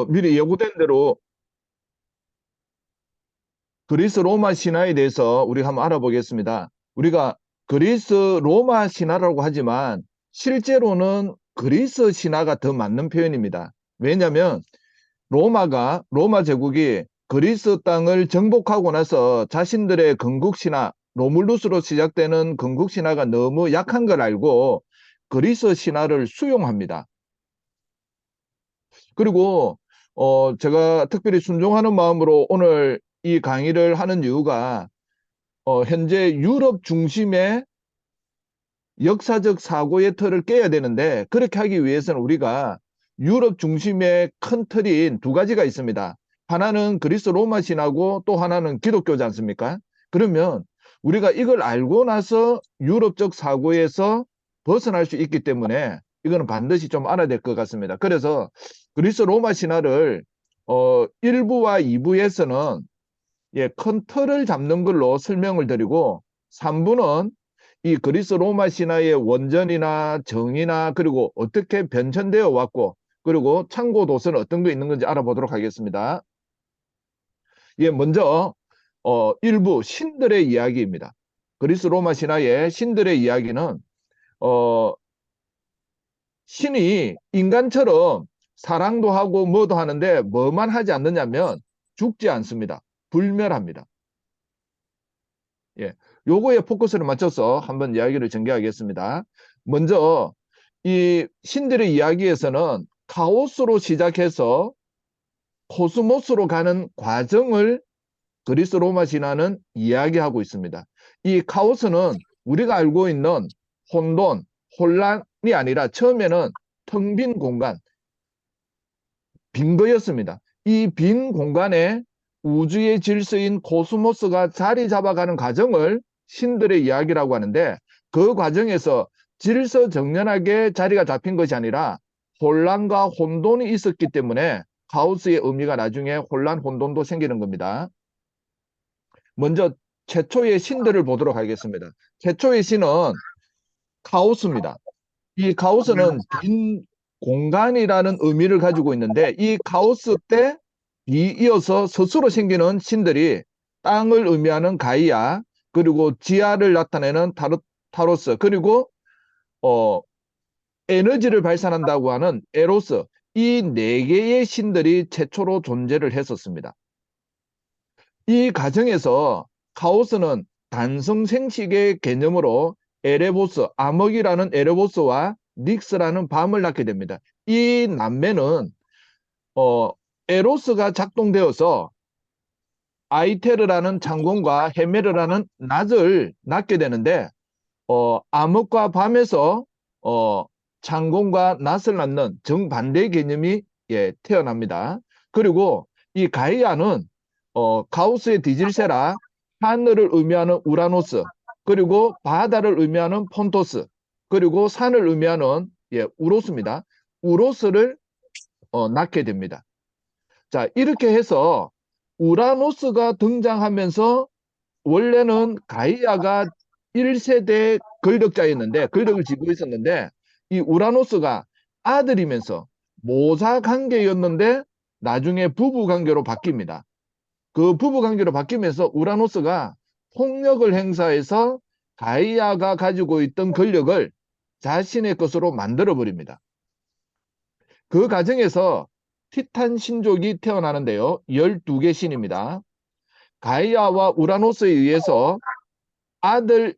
미리 예고된 대로 그리스 로마 신화에 대해서 우리가 한번 알아보겠습니다. 우리가 그리스 로마 신화라고 하지만 실제로는 그리스 신화가 더 맞는 표현입니다. 왜냐하면 로마 제국이 그리스 땅을 정복하고 나서 자신들의 건국 신화, 로물루스로 시작되는 건국 신화가 너무 약한 걸 알고 그리스 신화를 수용합니다. 그리고 제가 특별히 순종하는 마음으로 오늘 이 강의를 하는 이유가 현재 유럽 중심의 역사적 사고의 틀을 깨야 되는데 그렇게 하기 위해서는 우리가 유럽 중심의 큰 틀인 두 가지가 있습니다. 하나는 그리스 로마 신화고 또 하나는 기독교지 않습니까? 그러면 우리가 이걸 알고 나서 유럽적 사고에서 벗어날 수 있기 때문에 이거는 반드시 좀 알아야 될 것 같습니다. 그래서 그리스 로마 신화를 1부와 2부에서는 큰 틀을 잡는 걸로 설명을 드리고 3부는 이 그리스 로마 신화의 원전이나 정의나 그리고 어떻게 변천되어 왔고 그리고 참고 도서는 어떤 거 있는 건지 알아보도록 하겠습니다. 먼저 1부 신들의 이야기입니다. 그리스 로마 신화의 신들의 이야기는 어, 신이 인간처럼 사랑도 하고 뭐도 하는데 뭐만 하지 않느냐면 죽지 않습니다. 불멸합니다. 예, 요거에 포커스를 맞춰서 한번 이야기를 전개하겠습니다. 먼저 이 신들의 이야기에서는 카오스로 시작해서 코스모스로 가는 과정을 그리스 로마 신화는 이야기하고 있습니다. 이 카오스는 우리가 알고 있는 혼돈, 혼란이 아니라 처음에는 텅 빈 공간, 빈 거였습니다. 이 빈 공간에 우주의 질서인 코스모스가 자리 잡아가는 과정을 신들의 이야기라고 하는데 그 과정에서 질서 정연하게 자리가 잡힌 것이 아니라 혼란과 혼돈이 있었기 때문에 카오스의 의미가 나중에 혼란, 혼돈도 생기는 겁니다. 먼저 최초의 신들을 보도록 하겠습니다. 최초의 신은 카오스입니다. 이 카오스는 빈 공간이라는 의미를 가지고 있는데 이 카오스 때 이어서 스스로 생기는 신들이 땅을 의미하는 가이아 그리고 지하를 나타내는 타로스 그리고 어, 에너지를 발산한다고 하는 에로스 이 네 개의 신들이 최초로 존재를 했었습니다. 이 과정에서 카오스는 단성생식의 개념으로 에레보스, 암흑이라는 에레보스와 닉스라는 밤을 낳게 됩니다. 이 남매는 어, 에로스가 작동되어서 아이테르라는 창공과 헤메르라는 낮을 낳게 되는데 암흑과 밤에서 어, 창공과 낮을 낳는 정반대 개념이 태어납니다. 그리고 이 가이아는 가우스의 디질세라 하늘을 의미하는 우라노스 그리고 바다를 의미하는 폰토스 그리고 산을 의미하는 우로스입니다. 우로스를 낳게 됩니다. 자, 이렇게 해서 우라노스가 등장하면서 원래는 가이아가 1세대 권력자였는데 권력을 쥐고 있었는데 이 우라노스가 아들이면서 모사 관계였는데 나중에 부부 관계로 바뀝니다. 그 부부 관계로 바뀌면서 우라노스가 폭력을 행사해서 가이아가 가지고 있던 권력을 자신의 것으로 만들어 버립니다. 그 과정에서 티탄 신족이 태어나는데요. 12개 신입니다. 가이아와 우라노스에 의해서 아들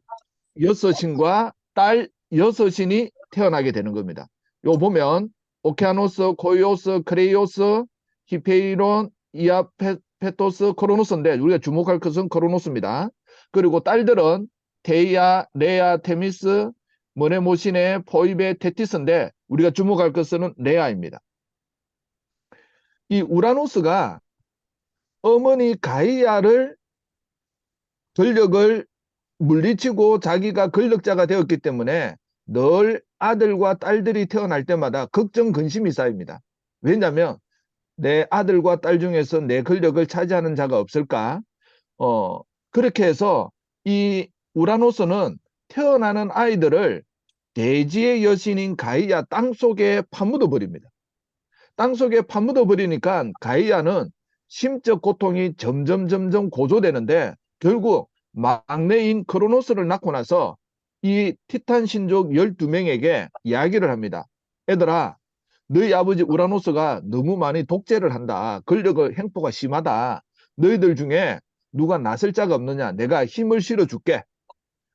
6신과 딸 6신이 태어나게 되는 겁니다. 요 보면 오케아노스, 코이오스, 크레이오스, 히페이론, 이아페토스, 크로노스인데 우리가 주목할 것은 크로노스입니다. 그리고 딸들은 데이아, 레아, 테미스, 머네모시네, 포이베, 테티스인데 우리가 주목할 것은 레아입니다. 이 우라노스가 어머니 가이아를 권력을 물리치고 자기가 권력자가 되었기 때문에 늘 아들과 딸들이 태어날 때마다 걱정 근심이 쌓입니다. 왜냐하면 내 아들과 딸 중에서 내 권력을 차지하는 자가 없을까? 그렇게 해서 이 우라노스는 태어나는 아이들을 대지의 여신인 가이아 땅 속에 파묻어 버립니다. 땅속에 파묻어 버리니까 가이아는 심적 고통이 점점 고조되는데 결국 막내인 크로노스를 낳고 나서 이 티탄 신족 12명에게 이야기를 합니다. 얘들아, 너희 아버지 우라노스가 너무 많이 독재를 한다. 권력의 횡포가 심하다. 너희들 중에 누가 나설 자가 없느냐? 내가 힘을 실어줄게.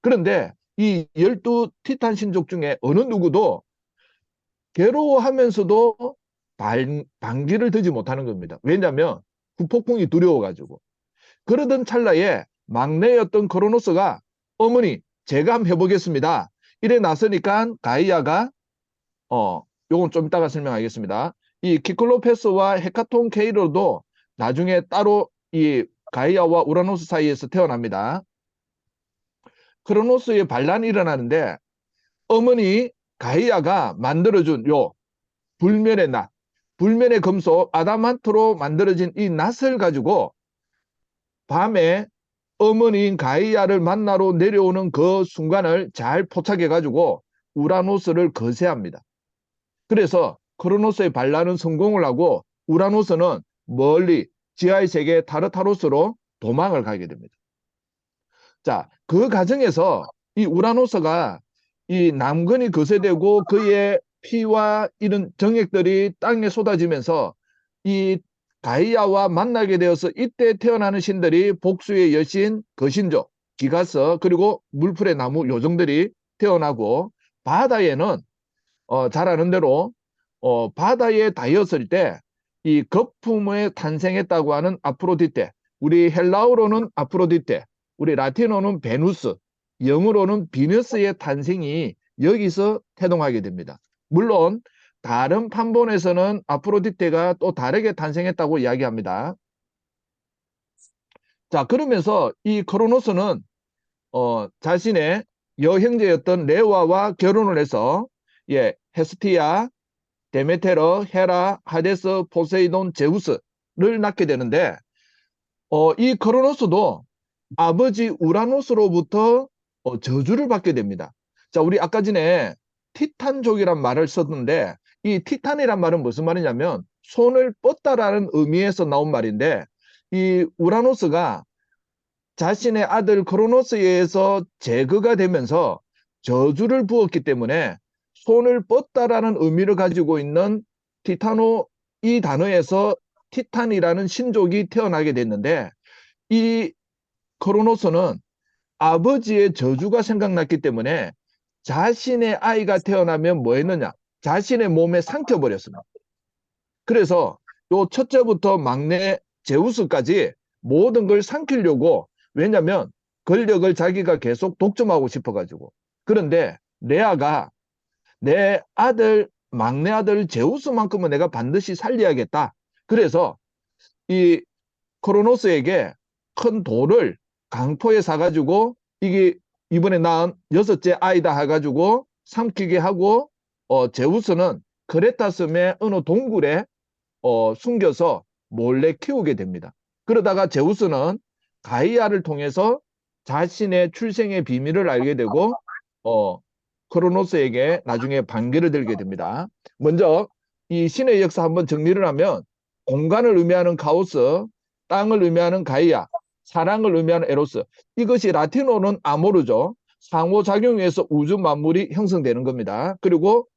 그런데 이 12 티탄 신족 중에 어느 누구도 괴로워하면서도 반기를 들지 못하는 겁니다. 왜냐하면 후폭풍이 두려워가지고. 그러던 찰나에 막내였던 크로노스가 어머니 제가 한번 해보겠습니다. 이래 나서니까 가이아가 요건 좀 이따가 설명하겠습니다. 이 키클로페스와 헤카톤 케이로도 나중에 따로 이 가이아와 우라노스 사이에서 태어납니다. 크로노스의 반란이 일어나는데 어머니 가이아가 만들어준 요 불멸의 낫, 불멸의 금속 아담한트로 만들어진 이 낫을 가지고 밤에 어머니인 가이아를 만나러 내려오는 그 순간을 잘 포착해 가지고 우라노스를 거세합니다. 그래서 크로노스의 반란은 성공을 하고 우라노스는 멀리 지하의 세계 타르타로스로 도망을 가게 됩니다. 자, 그 과정에서 이 우라노스가 이 남근이 거세되고 그의 피와 이런 정액들이 땅에 쏟아지면서 이 가이아와 만나게 되어서 이때 태어나는 신들이 복수의 여신, 거신족, 기가스, 그리고 물풀의 나무 요정들이 태어나고 바다에는 잘 아는 대로 바다에 닿였을 때 이 거품에 탄생했다고 하는 아프로디테, 우리 헬라어로는 아프로디테, 우리 라틴어는 베누스, 영어로는 비너스의 탄생이 여기서 태동하게 됩니다. 물론 다른 판본에서는 아프로디테가 또 다르게 탄생했다고 이야기합니다. 자, 그러면서 이 크로노스는 자신의 여형제였던 레와와 결혼을 해서 헤스티아, 데메테르, 헤라, 하데스, 포세이돈, 제우스를 낳게 되는데 이 크로노스도 아버지 우라노스로부터 저주를 받게 됩니다. 자, 우리 아까 전에 티탄족이란 말을 썼는데 이 티탄이란 말은 무슨 말이냐면 손을 뻗다라는 의미에서 나온 말인데 이 우라노스가 자신의 아들 크로노스에 의해서 제거가 되면서 저주를 부었기 때문에 손을 뻗다라는 의미를 가지고 있는 티타노 이 단어에서 티탄이라는 신족이 태어나게 됐는데 이 크로노스는 아버지의 저주가 생각났기 때문에 자신의 아이가 태어나면 뭐 했느냐? 자신의 몸에 삼켜버렸습니다. 그래서 요 첫째부터 막내 제우스까지 모든 걸 삼키려고 왜냐면 권력을 자기가 계속 독점하고 싶어가지고. 그런데 레아가 내 아들, 막내 아들 제우스만큼은 내가 반드시 살려야겠다. 그래서 이 크로노스에게 큰 돌을 강포에 사가지고 이게 이번에 낳은 여섯째 아이다 해가지고 삼키게 하고 제우스는 크레타섬의 어느 동굴에 숨겨서 몰래 키우게 됩니다. 그러다가 제우스는 가이아를 통해서 자신의 출생의 비밀을 알게 되고 크로노스에게 나중에 반기를 들게 됩니다. 먼저 이 신의 역사 한번 정리를 하면 공간을 의미하는 카오스, 땅을 의미하는 가이아, 사랑을 의미하는 에로스. 이것이 라틴어는 아모르죠. 상호작용에서 우주 만물이 형성되는 겁니다. 그리고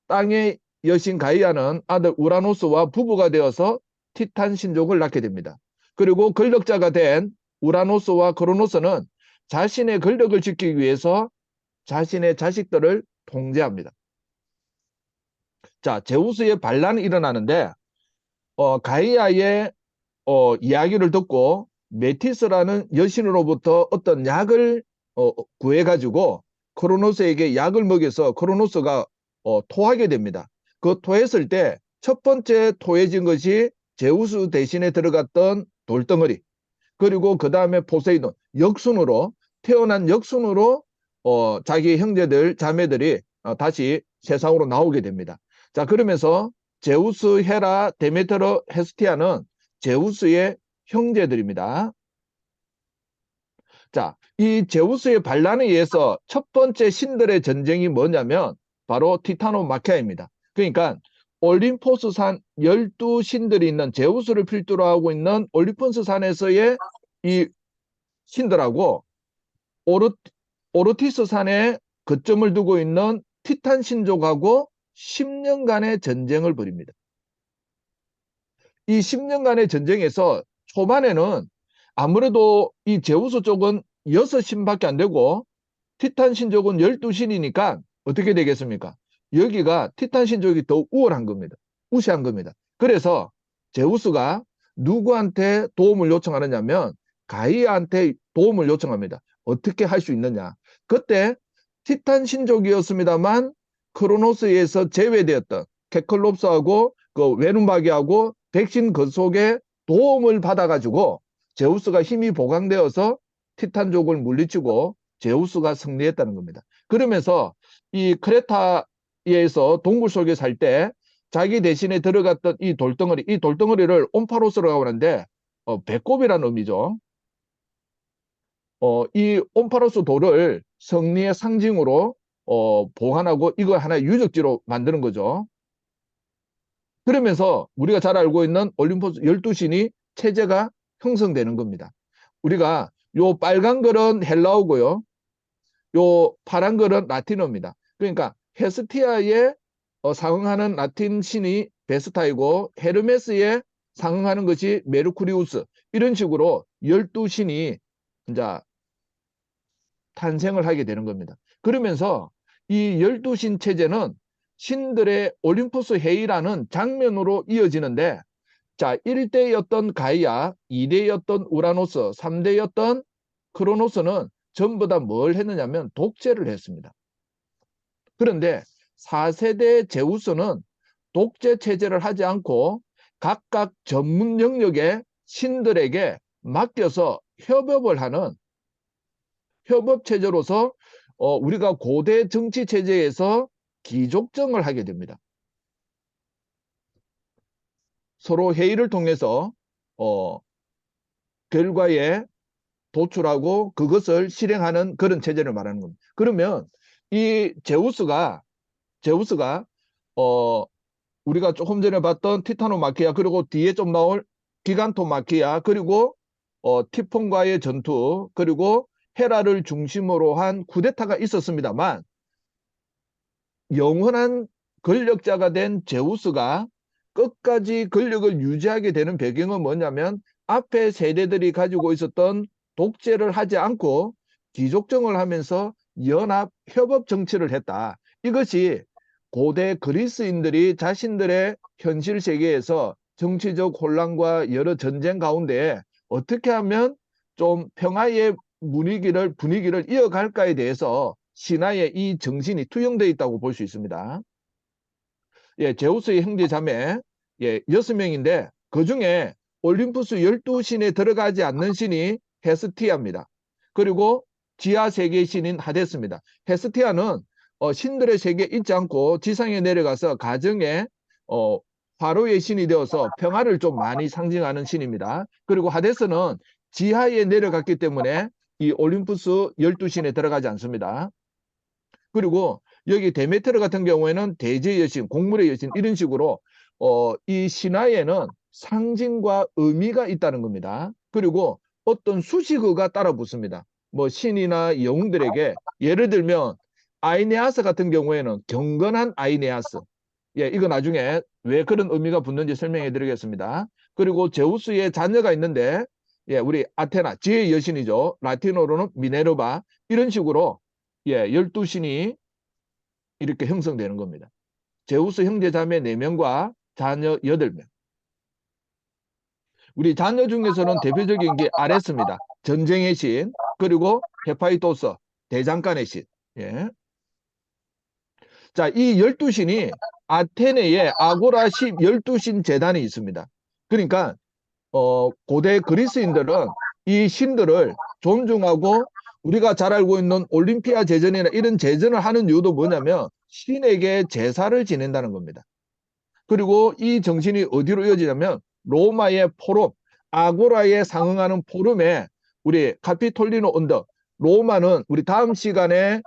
땅의 여신 가이아는 아들 우라노스와 부부가 되어서 티탄 신족을 낳게 됩니다. 그리고 권력자가 된 우라노스와 크로노스는 자신의 권력을 지키기 위해서 자신의 자식들을 통제합니다. 자, 제우스의 반란이 일어나는데 가이아의 이야기를 듣고 메티스라는 여신으로부터 어떤 약을 구해가지고 크로노스에게 약을 먹여서 크로노스가 토하게 됩니다. 그 토했을 때 첫 번째 토해진 것이 제우스 대신에 들어갔던 돌덩어리, 그리고 그 다음에 포세이돈, 역순으로 태어난 역순으로 자기 형제들 자매들이 다시 세상으로 나오게 됩니다. 자, 그러면서 제우스, 헤라, 데메테르, 헤스티아는 제우스의 형제들입니다. 자, 이 제우스의 반란에 의해서 첫 번째 신들의 전쟁이 뭐냐면 바로 티타노마키아입니다. 그러니까 올림포스산 12신들이 있는 제우스를 필두로 하고 있는 올림포스 산에서의 이 신들하고 오르티스 산에 거점을 두고 있는 티탄 신족하고 10년간의 전쟁을 벌입니다. 이 10년간의 전쟁에서 초반에는 아무래도 이 제우스 쪽은 6신밖에 안 되고 티탄 신족은 12신이니까 어떻게 되겠습니까? 여기가 티탄 신족이 더 우월한 겁니다. 우세한 겁니다. 그래서 제우스가 누구한테 도움을 요청하느냐면 가이아한테 도움을 요청합니다. 어떻게 할 수 있느냐. 그때 티탄 신족이었습니다만 크로노스에서 제외되었던 케클롭스하고 그 외눈박이하고 백신 그 속에 도움을 받아가지고 제우스가 힘이 보강되어서 티탄족을 물리치고 제우스가 승리했다는 겁니다. 그러면서 이 크레타에서 동굴 속에 살 때 자기 대신에 들어갔던 이 돌덩어리를 옴파로스라고 하는데 배꼽이라는 의미죠. 이 옴파로스 돌을 승리의 상징으로 보관하고 이거 하나의 유적지로 만드는 거죠. 그러면서 우리가 잘 알고 있는 올림포스 12신이 체제가 형성되는 겁니다. 우리가 요 빨간 글은 헬라어고요. 요 파란 글은 라틴어입니다. 그러니까 헤스티아에 상응하는 라틴 신이 베스타이고 헤르메스에 상응하는 것이 메르쿠리우스, 이런 식으로 12신이 이제 탄생을 하게 되는 겁니다. 그러면서 이 12신 체제는 신들의 올림푸스 회의라는 장면으로 이어지는데, 자, 1대였던 가이아, 2대였던 우라노스, 3대였던 크로노스는 전부 다 뭘 했느냐면 독재를 했습니다. 그런데 4세대 제우스는 독재 체제를 하지 않고 각각 전문 영역의 신들에게 맡겨서 협업을 하는 협업 체제로서 우리가 고대 정치 체제에서 귀족정을 하게 됩니다. 서로 회의를 통해서 결과에 도출하고 그것을 실행하는 그런 체제를 말하는 겁니다. 그러면 이 제우스가 우리가 조금 전에 봤던 티타노마키아, 그리고 뒤에 좀 나올 기간토마키아, 그리고 티폰과의 전투, 그리고 헤라를 중심으로 한 쿠데타가 있었습니다만, 영원한 권력자가 된 제우스가 끝까지 권력을 유지하게 되는 배경은 뭐냐면 앞에 세대들이 가지고 있었던 독재를 하지 않고 귀족정을 하면서 연합 협업 정치를 했다. 이것이 고대 그리스인들이 자신들의 현실 세계에서 정치적 혼란과 여러 전쟁 가운데 어떻게 하면 좀 평화의 분위기를 이어갈까에 대해서 신화에 이 정신이 투영되어 있다고 볼 수 있습니다. 예, 제우스의 형제 자매 6명인데 그중에 올림푸스 12신에 들어가지 않는 신이 헤스티아입니다. 그리고 지하 세계의 신인 하데스입니다. 헤스티아는 신들의 세계에 있지 않고 지상에 내려가서 가정에 화로의 신이 되어서 평화를 좀 많이 상징하는 신입니다. 그리고 하데스는 지하에 내려갔기 때문에 이 올림푸스 12신에 들어가지 않습니다. 그리고 여기 데메테르 같은 경우에는 대지의 여신, 곡물의 여신, 이런 식으로 이 신화에는 상징과 의미가 있다는 겁니다. 그리고 어떤 수식어가 따라 붙습니다. 뭐 신이나 영웅들에게 예를 들면 아이네아스 같은 경우에는 경건한 아이네아스. 예, 이거 나중에 왜 그런 의미가 붙는지 설명해 드리겠습니다. 그리고 제우스의 자녀가 있는데, 예, 우리 아테나, 지혜의 여신이죠. 라틴어로는 미네르바. 이런 식으로 12신이 이렇게 형성되는 겁니다. 제우스 형제 자매 4명과 자녀 8명. 우리 자녀 중에서는 대표적인 게 아레스입니다. 전쟁의 신, 그리고 헤파이토스, 대장간의 신. 예. 자, 이 12신이 아테네에 아고라 12신 재단이 있습니다. 그러니까 고대 그리스인들은 이 신들을 존중하고 우리가 잘 알고 있는 올림피아 제전이나 이런 제전을 하는 이유도 뭐냐면 신에게 제사를 지낸다는 겁니다. 그리고 이 정신이 어디로 이어지냐면 로마의 포럼, 아고라에 상응하는 포럼에 우리 카피톨리노 언덕, 로마는 우리 다음 시간에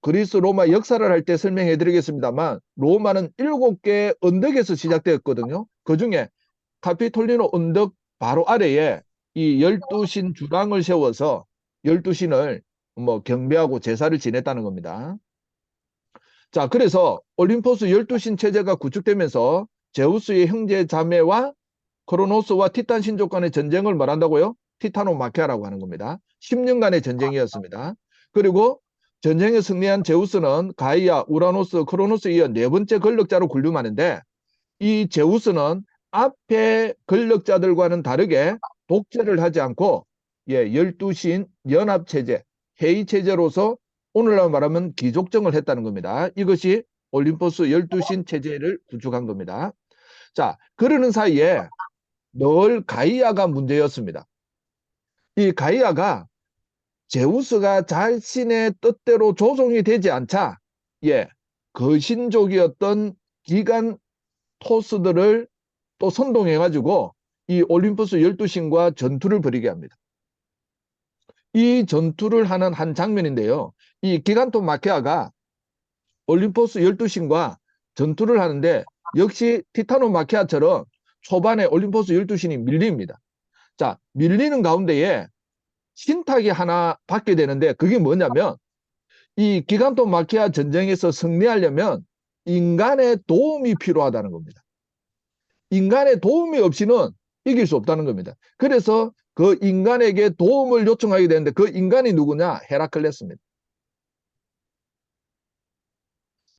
그리스 로마 역사를 할 때 설명해 드리겠습니다만 로마는 7개의 언덕에서 시작되었거든요. 그중에 카피톨리노 언덕 바로 아래에 이 12신 주랑을 세워서 12신을 뭐 경배하고 제사를 지냈다는 겁니다. 자, 그래서 올림포스 12신 체제가 구축되면서 제우스의 형제 자매와 크로노스와 티탄 신족 간의 전쟁을 말한다고요? 티타노마키아라고 하는 겁니다. 10년간의 전쟁이었습니다. 그리고 전쟁에 승리한 제우스는 가이아, 우라노스, 크로노스에 이어 네 번째 권력자로 군림하는데 이 제우스는 앞에 권력자들과는 다르게 독재를 하지 않고 12신 연합체제, 회의체제로서 오늘날 말하면 귀족정을 했다는 겁니다. 이것이 올림포스 12신 체제를 구축한 겁니다. 자, 그러는 사이에 늘 가이아가 문제였습니다. 이 가이아가 제우스가 자신의 뜻대로 조종이 되지 않자 거신족이었던 기간 토스들을 또 선동해가지고 이 올림푸스 12신과 전투를 벌이게 합니다. 이 전투를 하는 한 장면인데요. 이 기간토 마키아가 올림푸스 12신과 전투를 하는데 역시 티타노 마키아처럼 초반에 올림푸스 12신이 밀립니다. 자, 밀리는 가운데에 신탁이 하나 받게 되는데 그게 뭐냐면 이 기간토 마키아 전쟁에서 승리하려면 인간의 도움이 필요하다는 겁니다. 인간의 도움이 없이는 이길 수 없다는 겁니다. 그래서 그 인간에게 도움을 요청하게 되는데 그 인간이 누구냐? 헤라클레스입니다.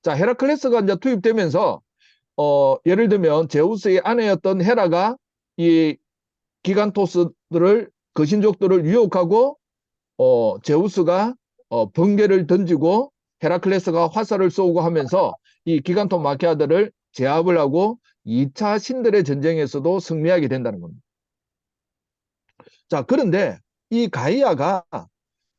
자, 헤라클레스가 이제 투입되면서 예를 들면 제우스의 아내였던 헤라가 이 기간토스들을 거신족들을 유혹하고 제우스가 번개를 던지고 헤라클레스가 화살을 쏘고 하면서 이 기간토 마키아들을 제압을 하고 2차 신들의 전쟁에서도 승리하게 된다는 겁니다. 자, 그런데 이 가이아가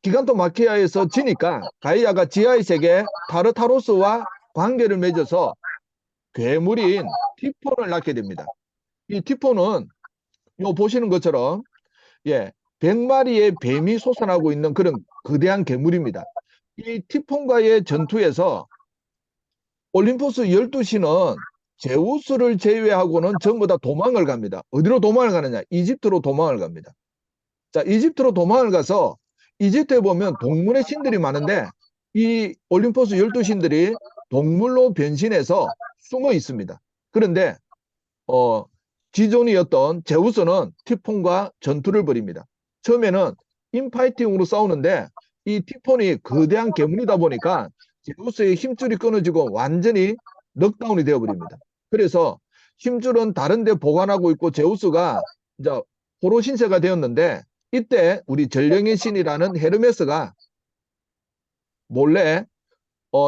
기간토 마키아에서 지니까 가이아가 지하의 세계 타르타로스와 관계를 맺어서 괴물인 티폰을 낳게 됩니다. 이 티폰은 요 보시는 것처럼 100마리의 뱀이 솟아나고 있는 그런 거대한 괴물입니다. 이 티폰과의 전투에서 올림포스 12신은 제우스를 제외하고는 전부 다 도망을 갑니다. 어디로 도망을 가느냐? 이집트로 도망을 갑니다. 자, 이집트로 도망을 가서 이집트에 보면 동물의 신들이 많은데 이 올림포스 12신들이 동물로 변신해서 숨어 있습니다. 그런데 지존이었던 제우스는 티폰과 전투를 벌입니다. 처음에는 인파이팅으로 싸우는데 이 티폰이 거대한 괴물이다 보니까 제우스의 힘줄이 끊어지고 완전히 넉다운이 되어버립니다. 그래서 힘줄은 다른 데 보관하고 있고 제우스가 이제 포로 신세가 되었는데 이때 우리 전령의 신이라는 헤르메스가 몰래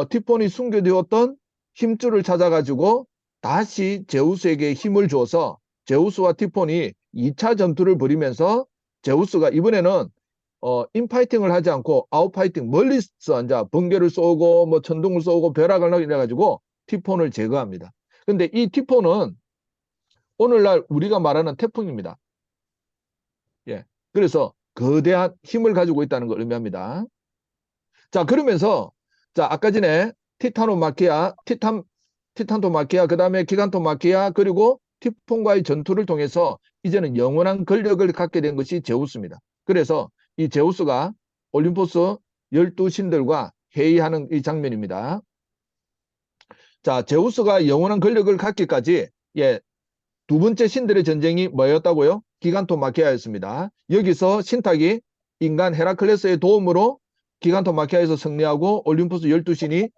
티폰이 숨겨두었던 힘줄을 찾아가지고 다시 제우스에게 힘을 줘서 제우스와 티폰이 2차 전투를 벌이면서 제우스가 이번에는 인파이팅을 하지 않고 아웃파이팅 멀리서 앉아 번개를 쏘고 뭐 천둥을 쏘고 벼락을 넣게 돼가지고 티폰을 제거합니다. 근데 이 티폰은 오늘날 우리가 말하는 태풍입니다. 그래서 거대한 힘을 가지고 있다는 걸 의미합니다. 자, 그러면서 자, 아까 전에 티타노마키아, 티탄토마키아, 그 다음에 기간토마키아, 그리고 티폰과의 전투를 통해서 이제는 영원한 권력을 갖게 된 것이 제우스입니다. 그래서 이 제우스가 올림포스 12신들과 회의하는 이 장면입니다. 자, 제우스가 영원한 권력을 갖기까지 두 번째 신들의 전쟁이 뭐였다고요? 기간토마키아였습니다. 여기서 신탁이 인간 헤라클레스의 도움으로 기간토마키아에서 승리하고 올림푸스 12신이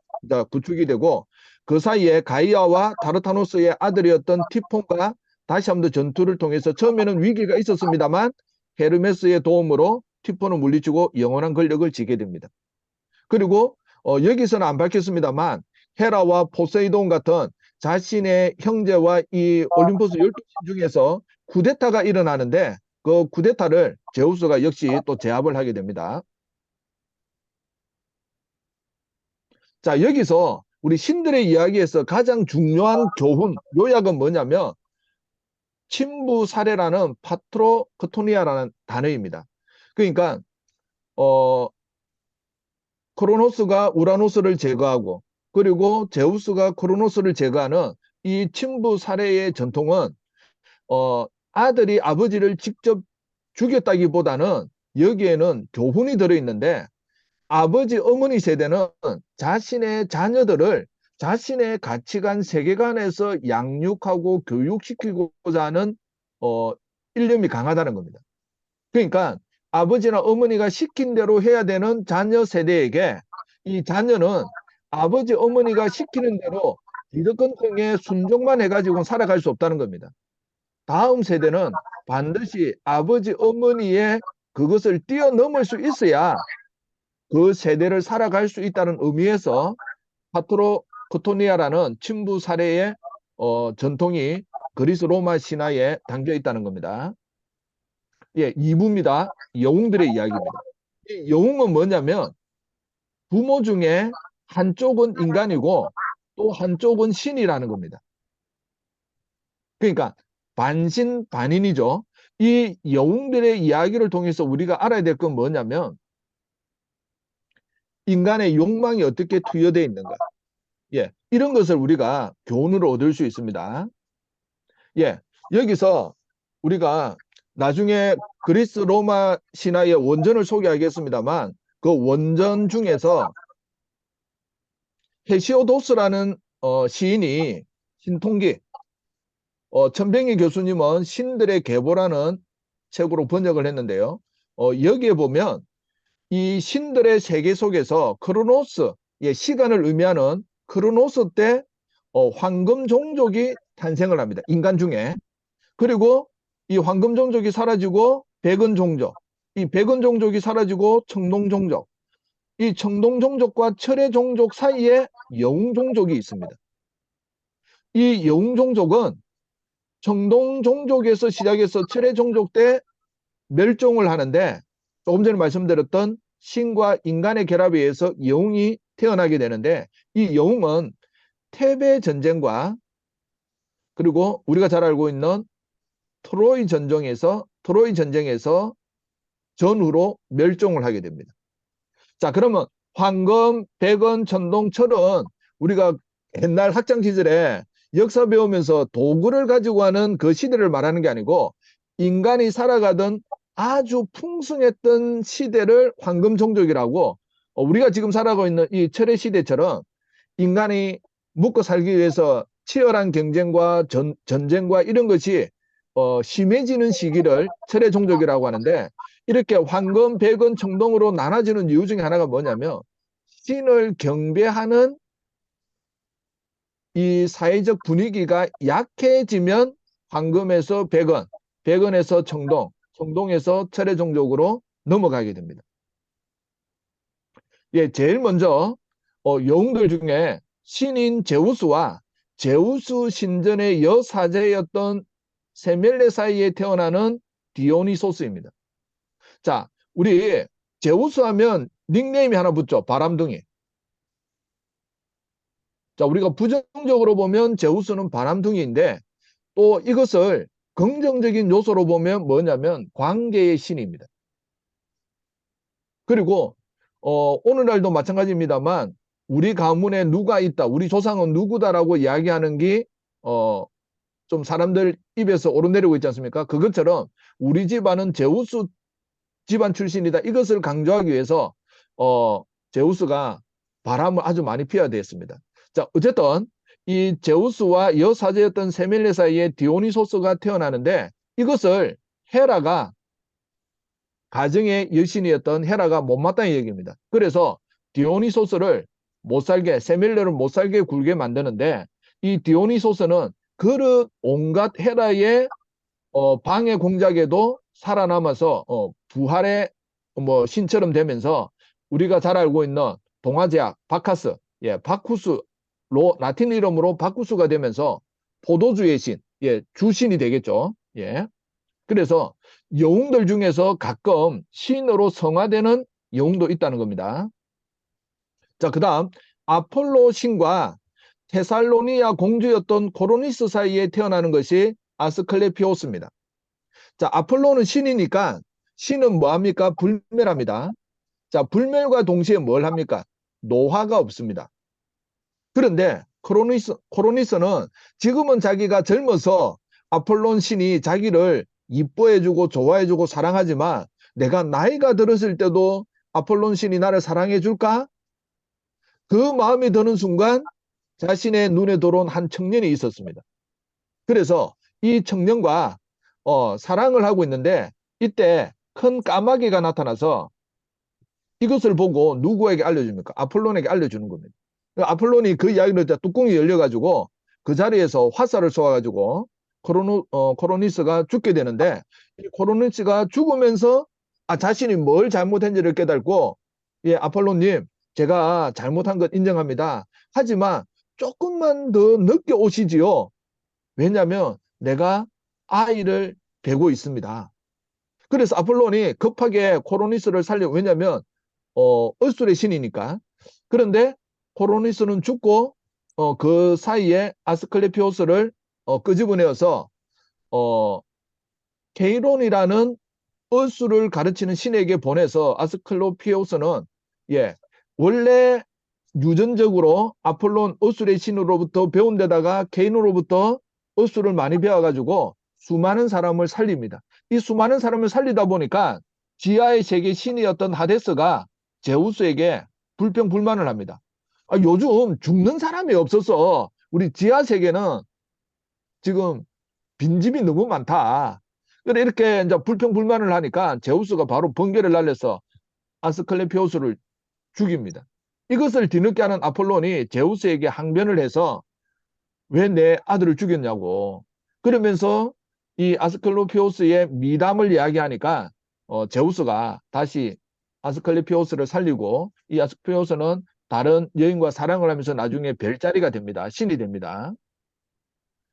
구축이 되고 그 사이에 가이아와 타르타노스의 아들이었던 티폰과 다시 한번 전투를 통해서 처음에는 위기가 있었습니다만 헤르메스의 도움으로 티폰을 물리치고 영원한 권력을 지게 됩니다. 그리고 여기서는 안 밝혔습니다만 헤라와 포세이돈 같은 자신의 형제와 이 올림포스 12신 중에서 쿠데타가 일어나는데 그 쿠데타를 제우스가 역시 또 제압을 하게 됩니다. 자, 여기서 우리 신들의 이야기에서 가장 중요한 교훈, 요약은 뭐냐면 친부 사례라는 파트로크토니아라는 단어입니다. 그러니까 크로노스가 우라노스를 제거하고 그리고 제우스가 크로노스를 제거하는 이 친부 살해의 전통은 아들이 아버지를 직접 죽였다기보다는 여기에는 교훈이 들어있는데 아버지 어머니 세대는 자신의 자녀들을 자신의 가치관 세계관에서 양육하고 교육시키고자 하는 일념이 강하다는 겁니다. 그러니까 아버지나 어머니가 시킨 대로 해야 되는 자녀 세대에게 이 자녀는 아버지 어머니가 시키는 대로 기득권층에 순종만 해가지고 살아갈 수 없다는 겁니다. 다음 세대는 반드시 아버지 어머니의 그것을 뛰어넘을 수 있어야 그 세대를 살아갈 수 있다는 의미에서 파트로코토니아라는 친부 사례의 전통이 그리스 로마 신화에 담겨 있다는 겁니다. 예, 2부입니다. 영웅들의 이야기입니다. 이 영웅은 뭐냐면 부모 중에 한쪽은 인간이고 또 한쪽은 신이라는 겁니다. 그러니까 반신반인이죠. 이 영웅들의 이야기를 통해서 우리가 알아야 될 건 뭐냐면 인간의 욕망이 어떻게 투여되어 있는가. 예, 이런 것을 우리가 교훈으로 얻을 수 있습니다. 예, 여기서 우리가 나중에 그리스 로마 신화의 원전을 소개하겠습니다만 그 원전 중에서 헤시오도스라는 시인이 신통기, 천병희 교수님은 신들의 계보라는 책으로 번역을 했는데요. 여기에 보면 이 신들의 세계 속에서 크로노스, 예, 시간을 의미하는 크로노스 때 황금 종족이 탄생을 합니다. 인간 중에. 그리고 이 황금 종족이 사라지고 백은 종족, 이 백은 종족이 사라지고 청동 종족, 이 청동 종족과 철의 종족 사이에 영웅 종족이 있습니다. 이 영웅 종족은 청동 종족에서 시작해서 철의 종족 때 멸종을 하는데 조금 전에 말씀드렸던 신과 인간의 결합에 의해서 영웅이 태어나게 되는데 이 영웅은 테베 전쟁과 그리고 우리가 잘 알고 있는 트로이 전쟁에서 전후로 멸종을 하게 됩니다. 자, 그러면 황금, 백원, 천동, 철은 우리가 옛날 학창 시절에 역사 배우면서 도구를 가지고 하는 그 시대를 말하는 게 아니고 인간이 살아가던 아주 풍성했던 시대를 황금 종족이라고 우리가 지금 살아가고 있는 이 철의 시대처럼 인간이 먹고 살기 위해서 치열한 경쟁과 전쟁과 이런 것이 심해지는 시기를 철의 종족이라고 하는데 이렇게 황금, 백은, 청동으로 나눠지는 이유 중에 하나가 뭐냐면 신을 경배하는 이 사회적 분위기가 약해지면 황금에서 백은, 백은에서 청동, 청동에서 철의 종족으로 넘어가게 됩니다. 예, 제일 먼저 영웅들 중에 신인 제우스와 제우스 신전의 여사제였던 세멜레 사이에 태어나는 디오니소스입니다. 자, 우리 제우스 하면 닉네임이 하나 붙죠. 바람둥이. 자, 우리가 부정적으로 보면 제우스는 바람둥이인데 또 이것을 긍정적인 요소로 보면 뭐냐면 관계의 신입니다. 그리고 오늘날도 마찬가지입니다만 우리 가문에 누가 있다, 우리 조상은 누구다라고 이야기하는 게 좀 사람들 입에서 오르내리고 있지 않습니까? 그것처럼 우리 집안은 제우스 집안 출신이다. 이것을 강조하기 위해서 제우스가 바람을 아주 많이 피워야 되었습니다. 자, 어쨌든 이 제우스와 여사제였던 세멜레 사이에 디오니소스가 태어나는데 이것을 헤라가 가정의 여신이었던 헤라가 못마땅히 여깁니다. 그래서 디오니소스를 못살게, 세멜레를 못살게 굴게 만드는데 이 디오니소스는 그릇 온갖 헤라의 방해 공작에도 살아남아서 부활의 신처럼 되면서 우리가 잘 알고 있는 동화제약 바카스, 예, 바쿠스로 라틴 이름으로 바쿠스가 되면서 포도주의 신, 예, 주신이 되겠죠. 예. 그래서 영웅들 중에서 가끔 신으로 성화되는 영웅도 있다는 겁니다. 자, 그다음 아폴로 신과 테살로니아 공주였던 코로니스 사이에 태어나는 것이 아스클레피오스입니다. 자, 아폴로는 신이니까 신은 뭐합니까? 불멸합니다. 자, 불멸과 동시에 뭘 합니까? 노화가 없습니다. 그런데 코로니스는 지금은 자기가 젊어서 아폴론 신이 자기를 이뻐해주고 좋아해주고 사랑하지만 내가 나이가 들었을 때도 아폴론 신이 나를 사랑해줄까? 그 마음이 드는 순간 자신의 눈에 들어온 한 청년이 있었습니다. 그래서 이 청년과 사랑을 하고 있는데 이때 큰 까마귀가 나타나서 이것을 보고 누구에게 알려줍니까? 아폴론에게 알려주는 겁니다. 아폴론이 그 이야기를 듣자 뚜껑이 열려가지고 그 자리에서 화살을 쏘아가지고 코로니스가 죽게 되는데 이 코로니스가 죽으면서 자신이 뭘 잘못했는지를 깨닫고 예, 아폴론님 제가 잘못한 것 인정합니다. 하지만 조금만 더 늦게 오시지요. 왜냐하면 내가 아이를 베고 있습니다. 그래서 아폴론이 급하게 코로니스를 왜냐하면 얼술의 신이니까. 그런데 코로니스는 죽고 그 사이에 아스클레피오스를 끄집어내어서 어, 케이론이라는 얼술을 가르치는 신에게 보내서 아스클로피오스는 예, 원래 유전적으로 아폴론 얼술의 신으로부터 배운 데다가 케인으로부터 얼술을 많이 배워가지고 수많은 사람을 살립니다. 이 수많은 사람을 살리다 보니까 지하의 세계 신이었던 하데스가 제우스에게 불평불만을 합니다. 요즘 죽는 사람이 없어서 우리 지하 세계는 지금 빈집이 너무 많다. 그래 이렇게 이제 불평불만을 하니까 제우스가 바로 번개를 날려서 아스클레피오스를 죽입니다. 이것을 뒤늦게 하는 아폴론이 제우스에게 항변을 해서 왜 내 아들을 죽였냐고. 그러면서 이 아스클레피오스의 미담을 이야기하니까 제우스가 다시 아스클레피오스를 살리고 이 아스클레피오스는 다른 여인과 사랑을 하면서 나중에 별자리가 됩니다. 신이 됩니다.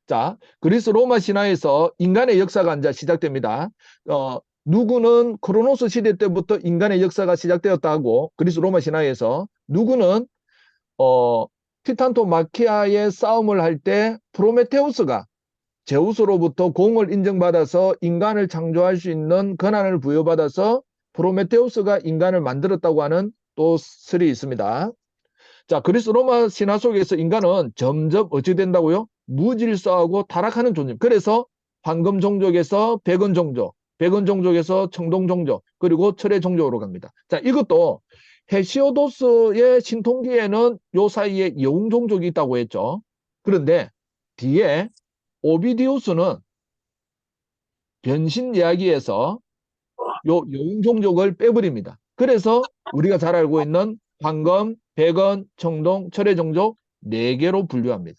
자, 그리스 로마 신화에서 인간의 역사가 이제 시작됩니다. 누구는 크로노스 시대 때부터 인간의 역사가 시작되었다고 그리스 로마 신화에서 누구는 어, 티탄토 마키아의 싸움을 할 때 프로메테우스가 제우스로부터 공을 인정받아서 인간을 창조할 수 있는 권한을 부여받아서 프로메테우스가 인간을 만들었다고 하는 또 설이 있습니다. 자, 그리스 로마 신화 속에서 인간은 점점 어찌 된다고요? 무질서하고 타락하는 존재. 그래서 황금 종족에서 백원 종족, 백원 종족에서 청동 종족, 그리고 철의 종족으로 갑니다. 자, 이것도 헤시오도스의 신통기에는 요 사이에 여웅 종족이 있다고 했죠. 그런데 뒤에 오비디우스는 변신 이야기에서 요 여웅 종족을 빼버립니다. 그래서 우리가 잘 알고 있는 황금, 백원, 청동, 철의 종족 4개로 분류합니다.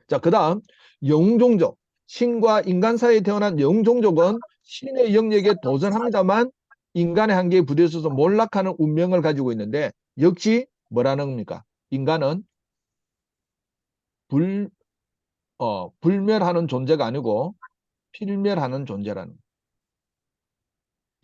자, 그 다음 영웅 종족. 신과 인간 사이에 태어난 영웅 종족은 신의 영역에 도전합니다만 인간의 한계에 부딪혀서 몰락하는 운명을 가지고 있는데 역시 뭐라는 겁니까? 인간은 불멸하는 존재가 아니고 필멸하는 존재라는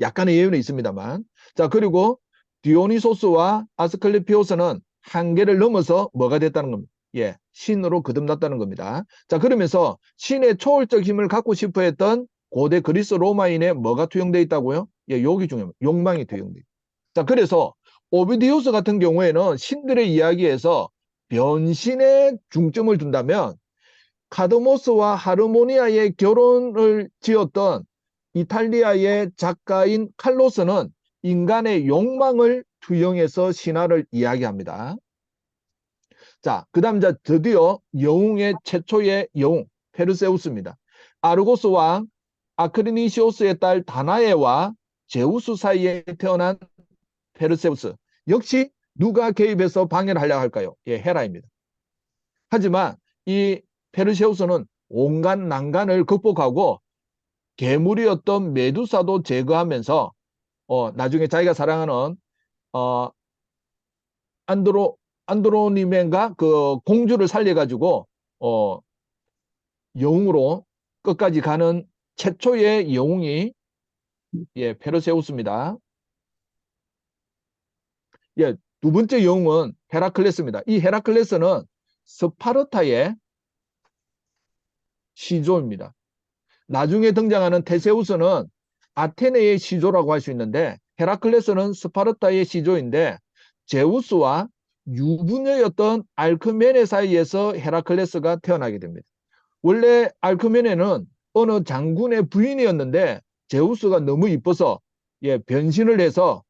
약간의 예외는 있습니다만. 자, 그리고 디오니소스와 아스클레피오스는 한계를 넘어서 뭐가 됐다는 겁니다. 예, 신으로 거듭났다는 겁니다. 자, 그러면서 신의 초월적 힘을 갖고 싶어 했던 고대 그리스 로마인에 뭐가 투영되어 있다고요? 예, 욕이 중요합니다. 욕망이 투영되어 있다. 자, 그래서 오비디우스 같은 경우에는 신들의 이야기에서 변신에 중점을 둔다면 카드모스와 하르모니아의 결혼을 지었던 이탈리아의 작가인 칼로스는 인간의 욕망을 투영해서 신화를 이야기합니다. 자, 그 다음 드디어 영웅의 최초의 영웅 페르세우스입니다. 아르고스 왕 아크리니시오스의 딸 다나에와 제우스 사이에 태어난 페르세우스. 역시 누가 개입해서 방해를 하려고 할까요? 예, 헤라입니다. 하지만 이 페르세우스는 온갖 난간을 극복하고 괴물이었던 메두사도 제거하면서 나중에 자기가 사랑하는 어, 안드로니멘가 그 공주를 살려가지고 영웅으로 끝까지 가는 최초의 영웅이 예, 페르세우스입니다. 예, 두 번째 영웅은 헤라클레스입니다. 이 헤라클레스는 스파르타의 시조입니다. 나중에 등장하는 테세우스는 아테네의 시조라고 할 수 있는데 헤라클레스는 스파르타의 시조인데 제우스와 유부녀였던 알크메네 사이에서 헤라클레스가 태어나게 됩니다. 원래 알크메네는 어느 장군의 부인이었는데 제우스가 너무 이뻐서 변신을 해서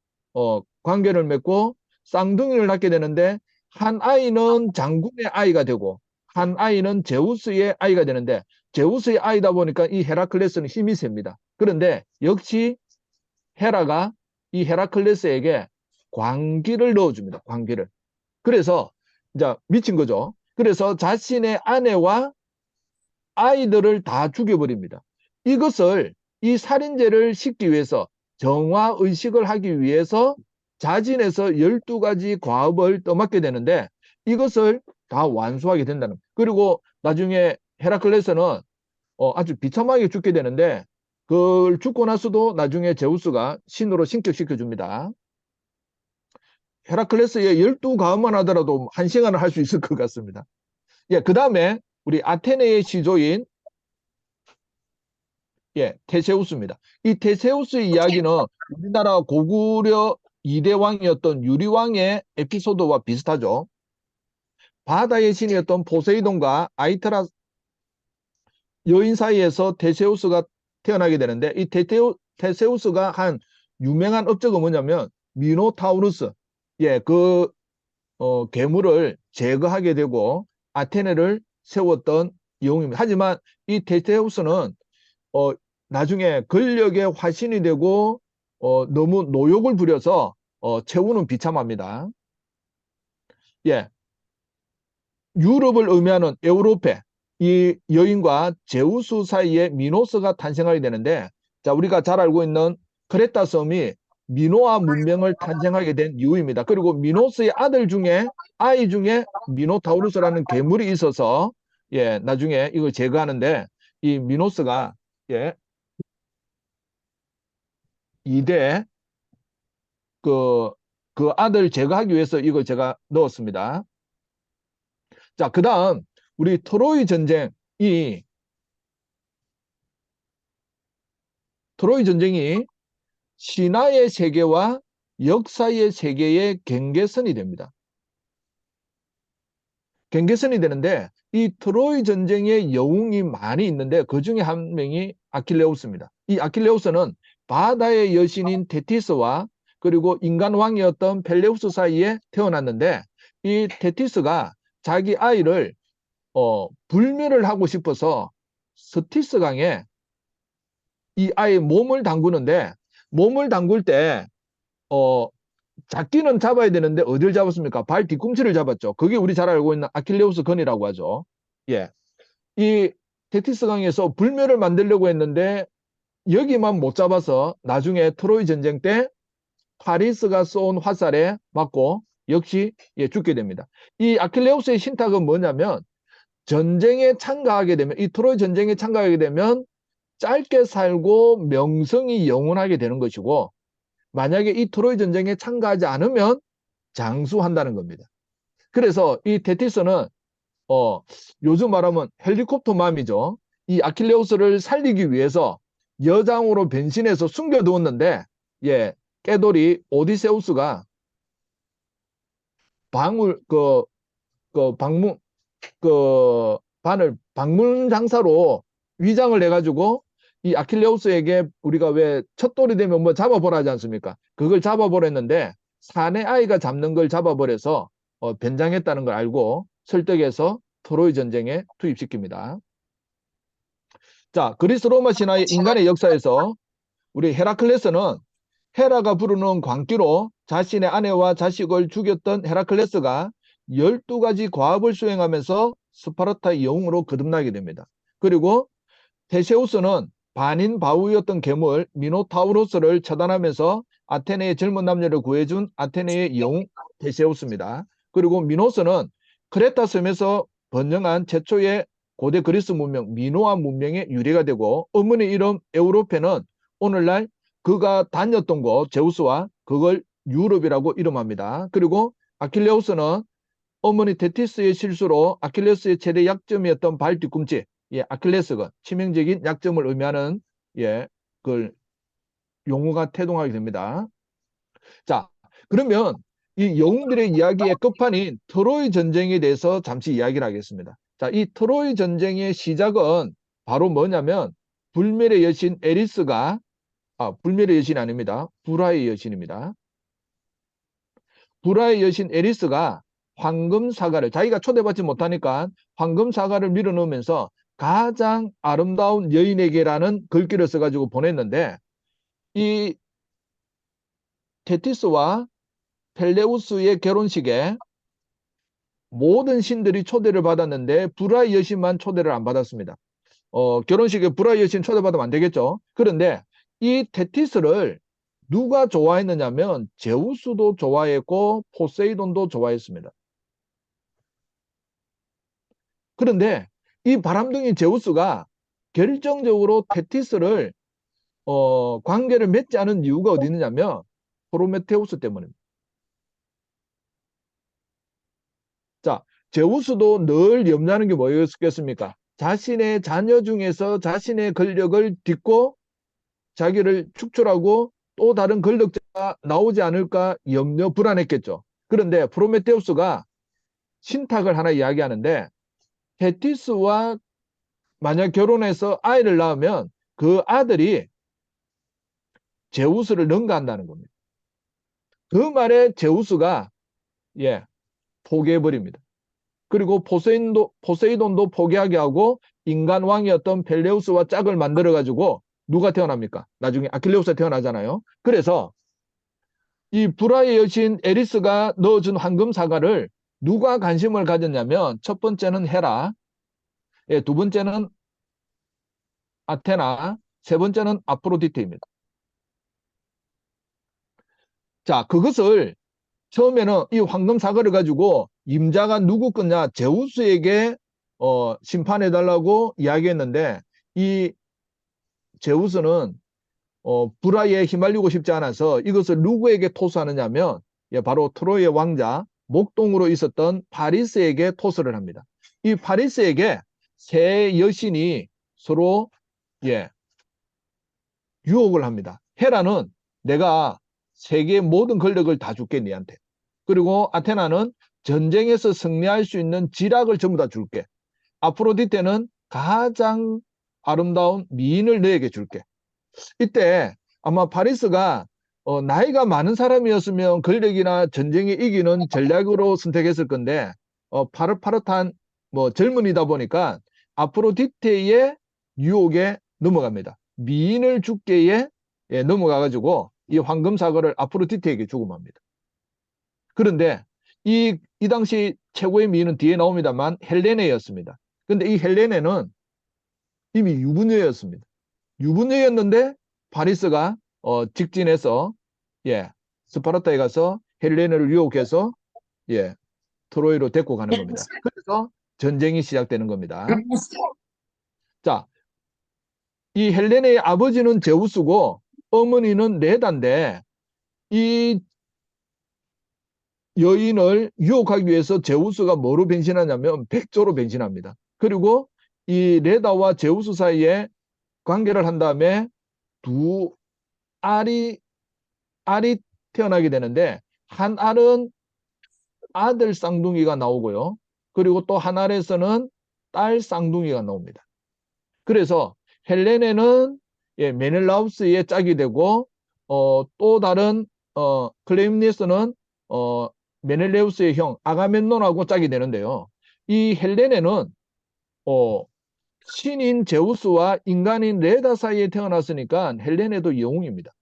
관계를 맺고 쌍둥이를 낳게 되는데 한 아이는 장군의 아이가 되고 한 아이는 제우스의 아이가 되는데 제우스의 아이다 보니까 이 헤라클레스는 힘이 셉니다. 그런데 역시 헤라가 이 헤라클레스에게 광기를 넣어줍니다. 광기를. 그래서 이제 미친 거죠. 그래서 자신의 아내와 아이들을 다 죽여버립니다. 이것을 이 살인죄를 씻기 위해서 정화 의식을 하기 위해서 자진해서 12가지 과업을 떠맡게 되는데 이것을 다 완수하게 된다는 거예요. 그리고 나중에 헤라클레스는 아주 비참하게 죽게 되는데 그걸 죽고 나서도 나중에 제우스가 신으로 신격시켜 줍니다. 헤라클레스의 12가업만 하더라도 1시간을 할 수 있을 것 같습니다. 그 다음에 우리 아테네의 시조인 테세우스입니다. 이 테세우스의 이야기는 우리나라 고구려 2대 왕이었던 유리왕의 에피소드와 비슷하죠. 바다의 신이었던 포세이돈과 아이트라 여인 사이에서 테세우스가 태어나게 되는데 이 테세우스가 한 유명한 업적은 뭐냐면 미노타우루스, 그 괴물을 제거하게 되고 아테네를 세웠던 영웅입니다. 하지만 이 테세우스는 어, 나중에 권력의 화신이 되고 너무 노욕을 부려서 최후는 비참합니다. 유럽을 의미하는 에우로페, 이 여인과 제우스 사이에 미노스가 탄생하게 되는데, 자, 우리가 잘 알고 있는 크레타 섬이 미노아 문명을 탄생하게 된 이유입니다. 그리고 미노스의 아이 중에 미노타우루스라는 괴물이 있어서 나중에 이걸 제거하는데 이 미노스가 2대 그, 그 아들 제거하기 위해서 이걸 제가 넣었습니다. 자, 그 다음, 우리 트로이 전쟁이 신화의 세계와 역사의 세계의 경계선이 됩니다. 경계선이 되는데, 이 트로이 전쟁의 영웅이 많이 있는데, 그 중에 한 명이 아킬레우스입니다. 이 아킬레우스는 바다의 여신인 테티스와 그리고 인간왕이었던 펠레우스 사이에 태어났는데, 이 테티스가 자기 아이를 불멸을 하고 싶어서 스티스강에 이 아이의 몸을 담그는데 몸을 담글 때 잡기는 잡아야 되는데 어딜 잡았습니까? 발 뒤꿈치를 잡았죠. 그게 우리 잘 알고 있는 아킬레우스 건이라고 하죠. 이 테티스강에서 불멸을 만들려고 했는데 여기만 못 잡아서 나중에 트로이 전쟁 때 파리스가 쏜 화살에 맞고 역시 죽게 됩니다. 이 아킬레우스의 신탁은 뭐냐면 전쟁에 참가하게 되면 이 트로이 전쟁에 참가하게 되면 짧게 살고 명성이 영원하게 되는 것이고 만약에 이 트로이 전쟁에 참가하지 않으면 장수한다는 겁니다. 그래서 이 테티스는 요즘 말하면 헬리콥터맘이죠. 이 아킬레우스를 살리기 위해서 여장으로 변신해서 숨겨두었는데 깨돌이 오디세우스가 방울 방문 방문 장사로 위장을 해가지고 이 아킬레우스에게 우리가 왜 첫 돌이 되면 뭐 잡아보라 하지 않습니까? 그걸 잡아보랬는데 사내 아이가 잡는 걸 잡아버려서 변장했다는 걸 알고 설득해서 트로이 전쟁에 투입시킵니다. 자, 그리스 로마 신화의 인간의 역사에서 우리 헤라클레스는 헤라가 부르는 광기로 자신의 아내와 자식을 죽였던 헤라클레스가 12가지 과업을 수행하면서 스파르타의 영웅으로 거듭나게 됩니다. 그리고 테세우스는 반인 바우였던 괴물 미노타우로스를 처단하면서 아테네의 젊은 남녀를 구해준 아테네의 영웅 테세우스입니다. 그리고 미노스는 크레타 섬에서 번영한 최초의 고대 그리스 문명 미노아 문명의 유래가 되고 어머니 이름 에우로페는 오늘날 그가 다녔던 곳 제우스와 그걸 유럽이라고 이름합니다. 그리고 아킬레우스는 어머니 테티스의 실수로 아킬레스의 최대 약점이었던 발 뒤꿈치, 아킬레스건, 치명적인 약점을 의미하는 그걸 용어가 태동하게 됩니다. 자, 그러면 이 영웅들의 이야기의 끝판인 트로이 전쟁에 대해서 잠시 이야기를 하겠습니다. 자, 이 트로이 전쟁의 시작은 바로 뭐냐면 불멸의 여신 에리스가 불멸의 여신이 아닙니다. 불화의 여신입니다. 불화의 여신 에리스가 황금 사과를 자기가 초대받지 못하니까 황금 사과를 밀어넣으면서 가장 아름다운 여인에게라는 글귀를 써가지고 보냈는데 이 테티스와 펠레우스의 결혼식에 모든 신들이 초대를 받았는데 불화의 여신만 초대를 안 받았습니다. 결혼식에 불화의 여신 초대받으면 안 되겠죠. 그런데 이 테티스를 누가 좋아했느냐면 제우스도 좋아했고 포세이돈도 좋아했습니다. 그런데 이 바람둥이 제우스가 결정적으로 테티스를 관계를 맺지 않은 이유가 어디 있느냐면 프로메테우스 때문입니다. 자, 제우스도 늘 염려하는 게 뭐였겠습니까? 자신의 자녀 중에서 자신의 권력을 딛고 자기를 축출하고 또 다른 권력자가 나오지 않을까 염려 불안했겠죠. 그런데 프로메테우스가 신탁을 하나 이야기하는데 테티스와 만약 결혼해서 아이를 낳으면 그 아들이 제우스를 능가한다는 겁니다. 그 말에 제우스가 포기해버립니다. 그리고 포세이돈도 포기하게 하고 인간 왕이었던 펠레우스와 짝을 만들어가지고 누가 태어납니까? 나중에 아킬레우스가 태어나잖아요. 그래서 이 불화의 여신 에리스가 넣어준 황금 사과를 누가 관심을 가졌냐면 첫 번째는 헤라, 두 번째는 아테나, 세 번째는 아프로디테입니다. 자, 그것을 처음에는 이 황금 사과를 가지고 임자가 누구 거냐 제우스에게 심판해달라고 이야기했는데 이 제우스는 불화에 휘말리고 싶지 않아서 이것을 누구에게 토스하느냐면 바로 트로이의 왕자 목동으로 있었던 파리스에게 토스를 합니다. 이 파리스에게 세 여신이 서로 유혹을 합니다. 헤라는 내가 세계의 모든 권력을 다 줄게 니한테. 그리고 아테나는 전쟁에서 승리할 수 있는 지략을 전부 다 줄게. 아프로디테는 가장 아름다운 미인을 너에게 줄게. 이때 아마 파리스가 나이가 많은 사람이었으면 권력이나 전쟁에 이기는 전략으로 선택했을 건데 파릇파릇한 젊은이다 보니까 아프로디테의 유혹에 넘어갑니다. 미인을 죽게에 넘어가가지고 이 황금 사과를 아프로디테에게 주고 맙니다. 그런데 이 당시 최고의 미인은 뒤에 나옵니다만 헬레네였습니다. 근데 이 헬레네는 이미 유부녀였습니다. 유부녀였는데 파리스가 직진해서 스파르타에 가서 헬레네를 유혹해서 트로이로 데리고 가는 겁니다. 그래서 전쟁이 시작되는 겁니다. 자, 이 헬레네의 아버지는 제우스고 어머니는 레다인데 이 여인을 유혹하기 위해서 제우스가 뭐로 변신하냐면 백조로 변신합니다. 그리고 이 레다와 제우스 사이에 관계를 한 다음에 두 알이 태어나게 되는데 한 알은 아들 쌍둥이가 나오고요. 그리고 또 한 알에서는 딸 쌍둥이가 나옵니다. 그래서 헬레네는 메넬라우스의 짝이 되고 또 다른 클레임니스는 메넬레우스의 형 아가멤논하고 짝이 되는데요. 이 헬레네는 어, 신인 제우스와 인간인 레다 사이에 태어났으니까 헬레네도 영웅입니다.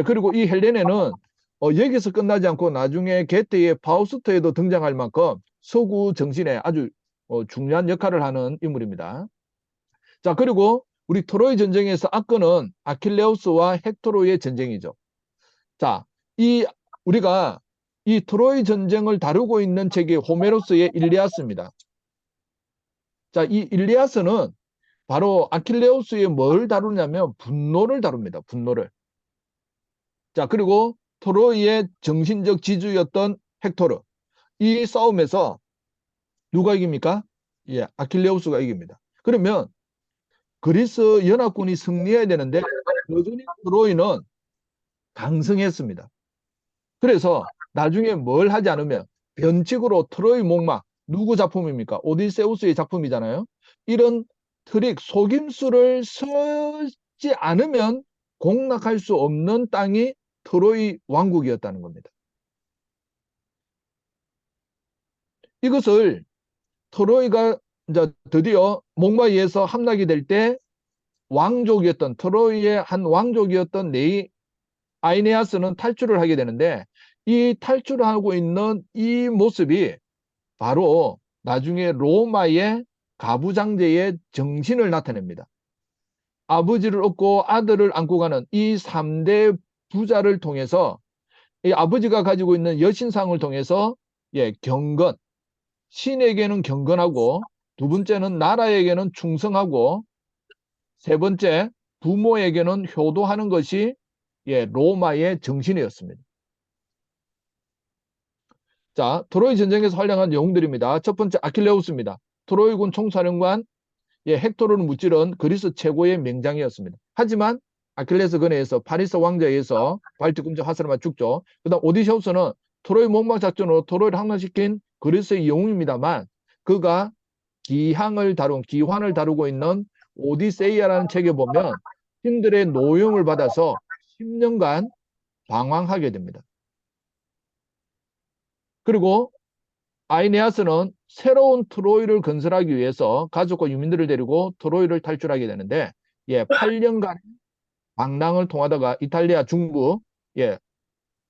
그리고 이 헬레네는 여기서 끝나지 않고 나중에 게테의 파우스트에도 등장할 만큼 서구 정신에 아주 중요한 역할을 하는 인물입니다. 자, 그리고 우리 트로이 전쟁에서 악건은 아킬레우스와 헥토르의 전쟁이죠. 자, 우리가 이 트로이 전쟁을 다루고 있는 책이 호메로스의 일리아스입니다. 자, 이 일리아스는 바로 아킬레우스의 뭘 다루냐면 분노를 다룹니다. 분노를. 자, 그리고 트로이의 정신적 지주였던 헥토르. 이 싸움에서 누가 이깁니까? 아킬레우스가 이깁니다. 그러면 그리스 연합군이 승리해야 되는데 여전히 트로이는 강성했습니다. 그래서 나중에 뭘 하지 않으면 변칙으로 트로이 목마 누구 작품입니까? 오디세우스의 작품이잖아요. 이런 트릭 속임수를 쓰지 않으면 공락할 수 없는 땅이 트로이 왕국이었다는 겁니다. 이것을 트로이가 이제 드디어 목마에서 함락이 될 때 왕족이었던 트로이의 한 왕족이었던 아이네아스는 탈출을 하게 되는데 이 탈출을 하고 있는 이 모습이 바로 나중에 로마의 가부장제의 정신을 나타냅니다. 아버지를 얻고 아들을 안고 가는 이 3대 부자를 통해서 이 아버지가 가지고 있는 여신상을 통해서 경건, 신에게는 경건하고 두 번째는 나라에게는 충성하고 세 번째 부모에게는 효도하는 것이 로마의 정신이었습니다. 자, 트로이 전쟁에서 활약한 영웅들입니다. 첫 번째 아킬레우스입니다. 트로이군 총사령관 헥토르를 무찌른 그리스 최고의 명장이었습니다. 하지만 아킬레스 건에서 파리스 왕자에 의해서 발뒤꿈치 화살을 맞아 죽죠. 그다음 오디세우스는 트로이 목막 작전으로 트로이를 함락시킨 그리스의 영웅입니다만 그가 기환을 다루고 있는 오디세이아라는 책에 보면 신들의 노용을 받아서 10년간 방황하게 됩니다. 그리고 아이네아스는 새로운 트로이를 건설하기 위해서 가족과 유민들을 데리고 트로이를 탈출하게 되는데 8년간 방랑을 통하다가 이탈리아 중부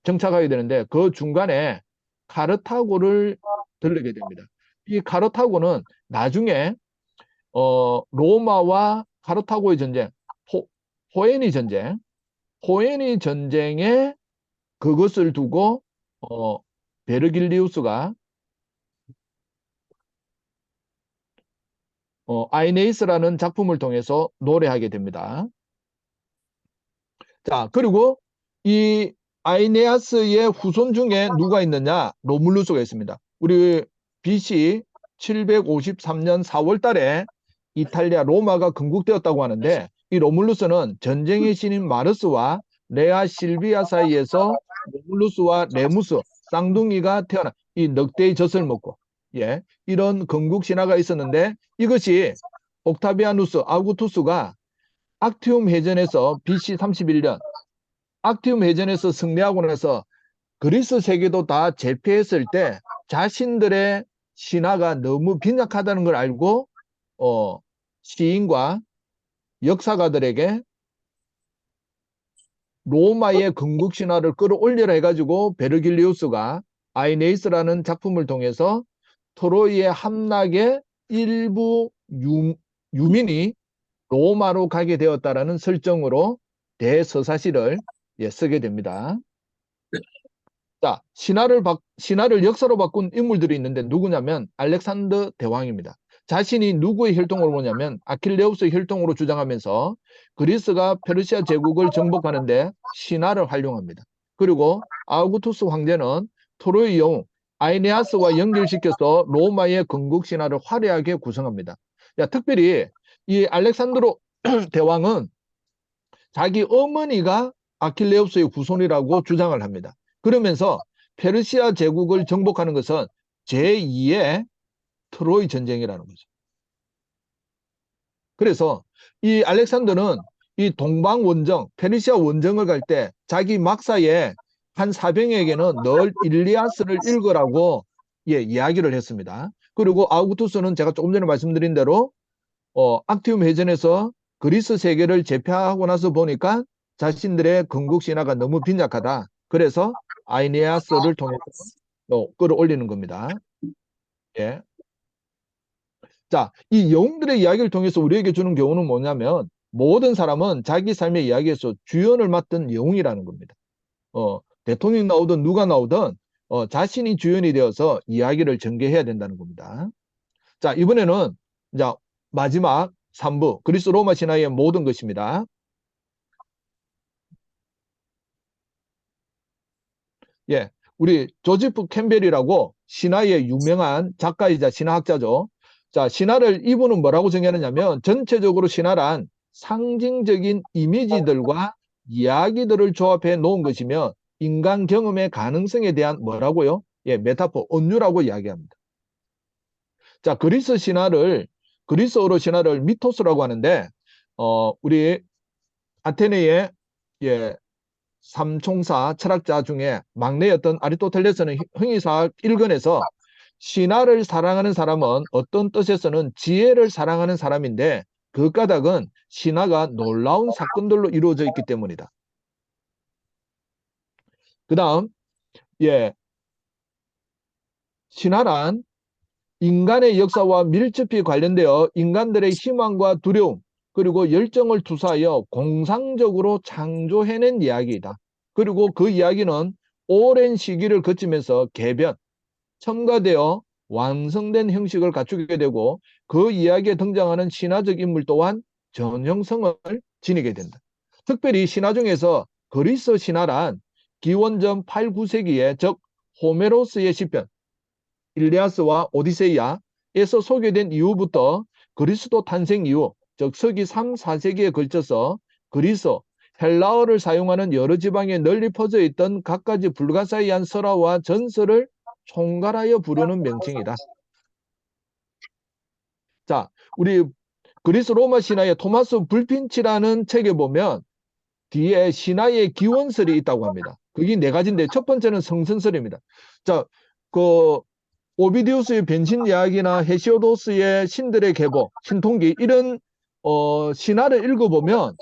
정착하게 되는데 그 중간에 카르타고를 들르게 됩니다. 이 카르타고는 나중에 로마와 카르타고의 전쟁, 포에니 전쟁, 포에니 전쟁에 그것을 두고 베르길리우스가 아이네이스라는 작품을 통해서 노래하게 됩니다. 자, 그리고 이 아이네아스의 후손 중에 누가 있느냐? 로물루스가 있습니다. 우리 BC 753년 4월 달에 이탈리아 로마가 건국되었다고 하는데 이 로물루스는 전쟁의 신인 마르스와 레아 실비아 사이에서 로물루스와 레무스 쌍둥이가 태어난 이 늑대의 젖을 먹고 이런 건국 신화가 있었는데 이것이 옥타비아누스 아우구투스가 악티움 해전에서 BC 31년 악티움 해전에서 승리하고 나서 그리스 세계도 다 제패했을 때 자신들의 신화가 너무 빈약하다는 걸 알고 시인과 역사가들에게 로마의 건국 신화를 끌어올리라 해가지고 베르길리우스가 아이네이스라는 작품을 통해서 트로이의 함락의 일부 유민이 로마로 가게 되었다라는 설정으로 대서사시를 쓰게 됩니다. 자, 신화를 역사로 바꾼 인물들이 있는데 누구냐면 알렉산더 대왕입니다. 자신이 누구의 혈통으로 보냐면 아킬레우스의 혈통으로 주장하면서 그리스가 페르시아 제국을 정복하는데 신화를 활용합니다. 그리고 아우구투스 황제는 트로이 영웅 아이네아스와 연결시켜서 로마의 건국 신화를 화려하게 구성합니다. 특별히 이 알렉산드로 대왕은 자기 어머니가 아킬레우스의 후손이라고 주장을 합니다. 그러면서 페르시아 제국을 정복하는 것은 제2의 트로이 전쟁이라는 거죠. 그래서 이 알렉산더는 이 동방 원정, 페르시아 원정을 갈 때 자기 막사에 한 사병에게는 늘 일리아스를 읽으라고 이야기를 했습니다. 그리고 아우구투스는 제가 조금 전에 말씀드린 대로 악티움 해전에서 그리스 세계를 제패하고 나서 보니까 자신들의 건국 신화가 너무 빈약하다. 그래서 아이네아스를 통해서 끌어올리는 겁니다. 예. 자, 이 영웅들의 이야기를 통해서 우리에게 주는 교훈은 뭐냐면 모든 사람은 자기 삶의 이야기에서 주연을 맡은 영웅이라는 겁니다. 대통령이 나오든 누가 나오든 자신이 주연이 되어서 이야기를 전개해야 된다는 겁니다. 자, 이번에는 이제 마지막 3부 그리스 로마 신화의 모든 것입니다. 우리 조지프 캠벨이라고 신화의 유명한 작가이자 신화학자죠. 자, 신화를 이분은 뭐라고 정의하느냐면 전체적으로 신화란 상징적인 이미지들과 이야기들을 조합해 놓은 것이며 인간 경험의 가능성에 대한 뭐라고요? 예, 메타포, 은유라고 이야기합니다. 자, 그리스어로 신화를 미토스라고 하는데, 우리 아테네의 예, 삼총사 철학자 중에 막내였던 아리스토텔레스는 흥의사학 1권에서 신화를 사랑하는 사람은 어떤 뜻에서는 지혜를 사랑하는 사람인데 그 까닭은 신화가 놀라운 사건들로 이루어져 있기 때문이다. 그 다음, 예, 신화란 인간의 역사와 밀접히 관련되어 인간들의 희망과 두려움 그리고 열정을 투사하여 공상적으로 창조해낸 이야기이다. 그리고 그 이야기는 오랜 시기를 거치면서 개변, 첨가되어 완성된 형식을 갖추게 되고 그 이야기에 등장하는 신화적 인물 또한 전형성을 지니게 된다. 특별히 신화 중에서 그리스 신화란 기원전 8, 9세기에 즉 호메로스의 시편, 일리아스와 오디세이아에서 소개된 이후부터 그리스도 탄생 이후 즉 서기 3, 4세기에 걸쳐서 그리스, 헬라어를 사용하는 여러 지방에 널리 퍼져 있던 갖가지 불가사의한 설화와 전설을 총괄하여 부르는 명칭이다. 자, 우리 그리스 로마 신화의 토마스 불핀치라는 책에 보면 뒤에 신화의 기원설이 있다고 합니다. 그게 네 가지인데 첫 번째는 성선설입니다. 자, 그 오비디우스의 변신 이야기나 헤시오도스의 신들의 계보, 신통기 이런 신화를 읽어보면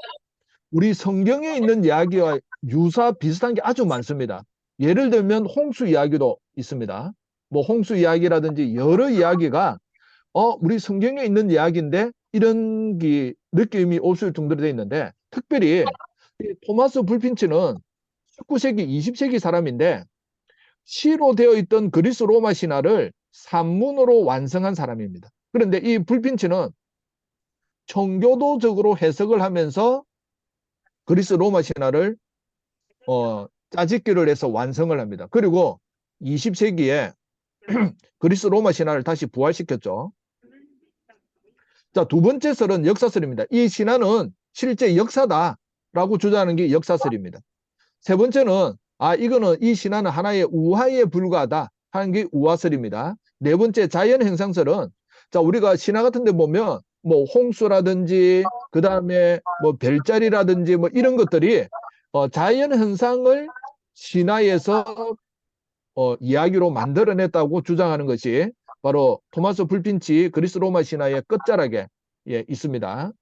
우리 성경에 있는 이야기와 유사 비슷한 게 아주 많습니다. 예를 들면 홍수 이야기도 있습니다. 뭐 홍수 이야기라든지 여러 이야기가 우리 성경에 있는 이야기인데 이런 느낌이 없을 정도로 되어 있는데 특별히 이 토마스 불핀치는 19세기, 20세기 사람인데 시로 되어 있던 그리스 로마 신화를 산문으로 완성한 사람입니다. 그런데 이 불핀치는 청교도적으로 해석을 하면서 그리스 로마 신화를 짜집기를 해서 완성을 합니다. 그리고 20세기에 그리스 로마 신화를 다시 부활시켰죠. 자, 두 번째 설은 역사설입니다. 이 신화는 실제 역사다라고 주장하는 게 역사설입니다. 세 번째는 이거는 이 신화는 하나의 우화에 불과하다 하는 게 우화설입니다. 네 번째 자연 현상설은 자, 우리가 신화 같은 데 보면 뭐 홍수라든지 그다음에 뭐 별자리라든지 뭐 이런 것들이 자연 현상을 신화에서 이야기로 만들어냈다고 주장하는 것이 바로 토마스 불핀치 그리스 로마 신화의 끝자락에 있습니다.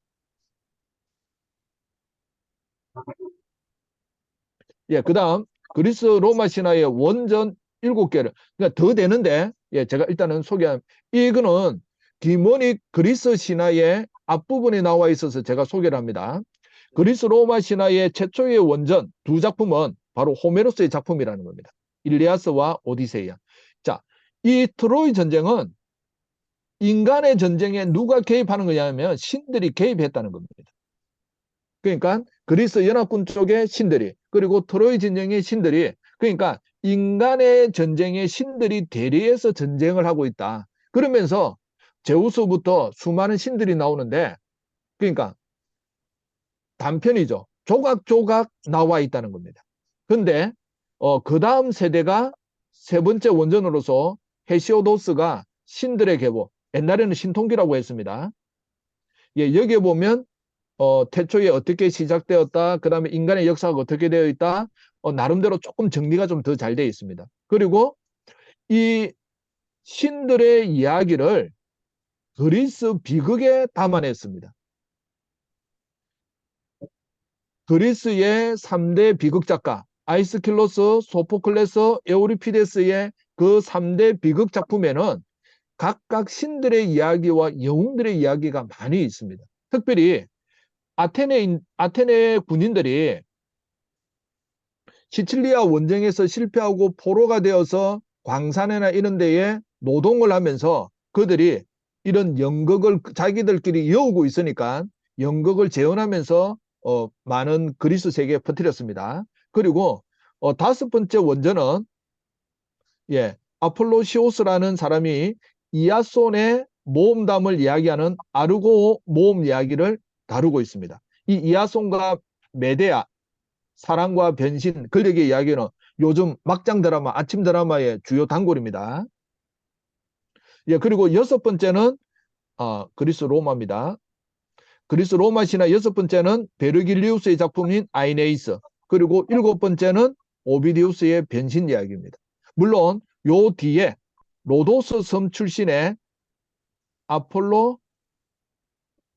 그다음 그리스 로마 신화의 원전 7개를 그러니까 더 되는데 제가 일단은 소개한 이거는 디모닉 그리스 신화의 앞부분에 나와 있어서 제가 소개를 합니다. 그리스 로마 신화의 최초의 원전 두 작품은 바로 호메로스의 작품이라는 겁니다. 일리아스와 오디세이아. 자, 이 트로이 전쟁은 인간의 전쟁에 누가 개입하는 거냐면 신들이 개입했다는 겁니다. 그러니까 그리스 연합군 쪽의 신들이 그리고 트로이 전쟁의 신들이 그러니까 인간의 전쟁에 신들이 대리해서 전쟁을 하고 있다. 그러면서 제우스부터 수많은 신들이 나오는데 그러니까 단편이죠. 조각조각 나와 있다는 겁니다. 근데 그 다음 세대가 세 번째 원전으로서 헤시오도스가 신들의 계보 옛날에는 신통기라고 했습니다. 여기에 보면 태초에 어떻게 시작되었다. 그 다음에 인간의 역사가 어떻게 되어 있다. 나름대로 조금 정리가 좀 더 잘 되어 있습니다. 그리고 이 신들의 이야기를 그리스 비극에 담아냈습니다. 그리스의 3대 비극 작가 아이스킬로스, 소포클레스, 에우리피데스의 그 3대 비극 작품에는 각각 신들의 이야기와 영웅들의 이야기가 많이 있습니다. 특별히 아테네 군인들이 시칠리아 원정에서 실패하고 포로가 되어서 광산이나 이런 데에 노동을 하면서 그들이 이런 연극을 자기들끼리 이어오고 있으니까 연극을 재현하면서 많은 그리스 세계에 퍼뜨렸습니다. 그리고 다섯 번째 원전은 아폴로시오스라는 사람이 이아손의 모험담을 이야기하는 아르고 모험 이야기를 다루고 있습니다. 이 이아손과 메데아 사랑과 변신, 권력의 이야기는 요즘 막장 드라마, 아침 드라마의 주요 단골입니다. 예, 그리고 여섯 번째는 그리스 로마입니다. 그리스 로마 신화 여섯 번째는 베르길리우스의 작품인 아이네이스. 그리고 일곱 번째는 오비디우스의 변신 이야기입니다. 물론 요 뒤에 로도스 섬 출신의 아폴로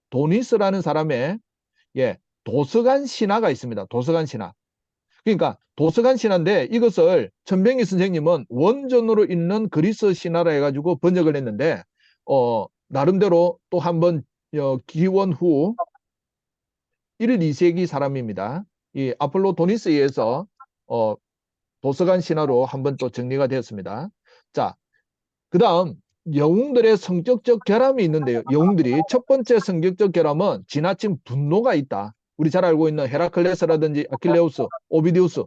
도니스라는 사람의 도서관 신화가 있습니다. 도서관 신화. 그러니까 도서관 신화인데 이것을 천병희 선생님은 원전으로 있는 그리스 신화라 해가지고 번역을 했는데 나름대로 또 한번 기원 후 1, 2세기 사람입니다. 이 아폴로 도니스에 의해서 도서관 신화로 한번 또 정리가 되었습니다. 자, 그 다음 영웅들의 성격적 결함이 있는데요. 영웅들이 첫 번째 성격적 결함은 지나친 분노가 있다. 우리 잘 알고 있는 헤라클레스라든지 아킬레우스, 오비디우스,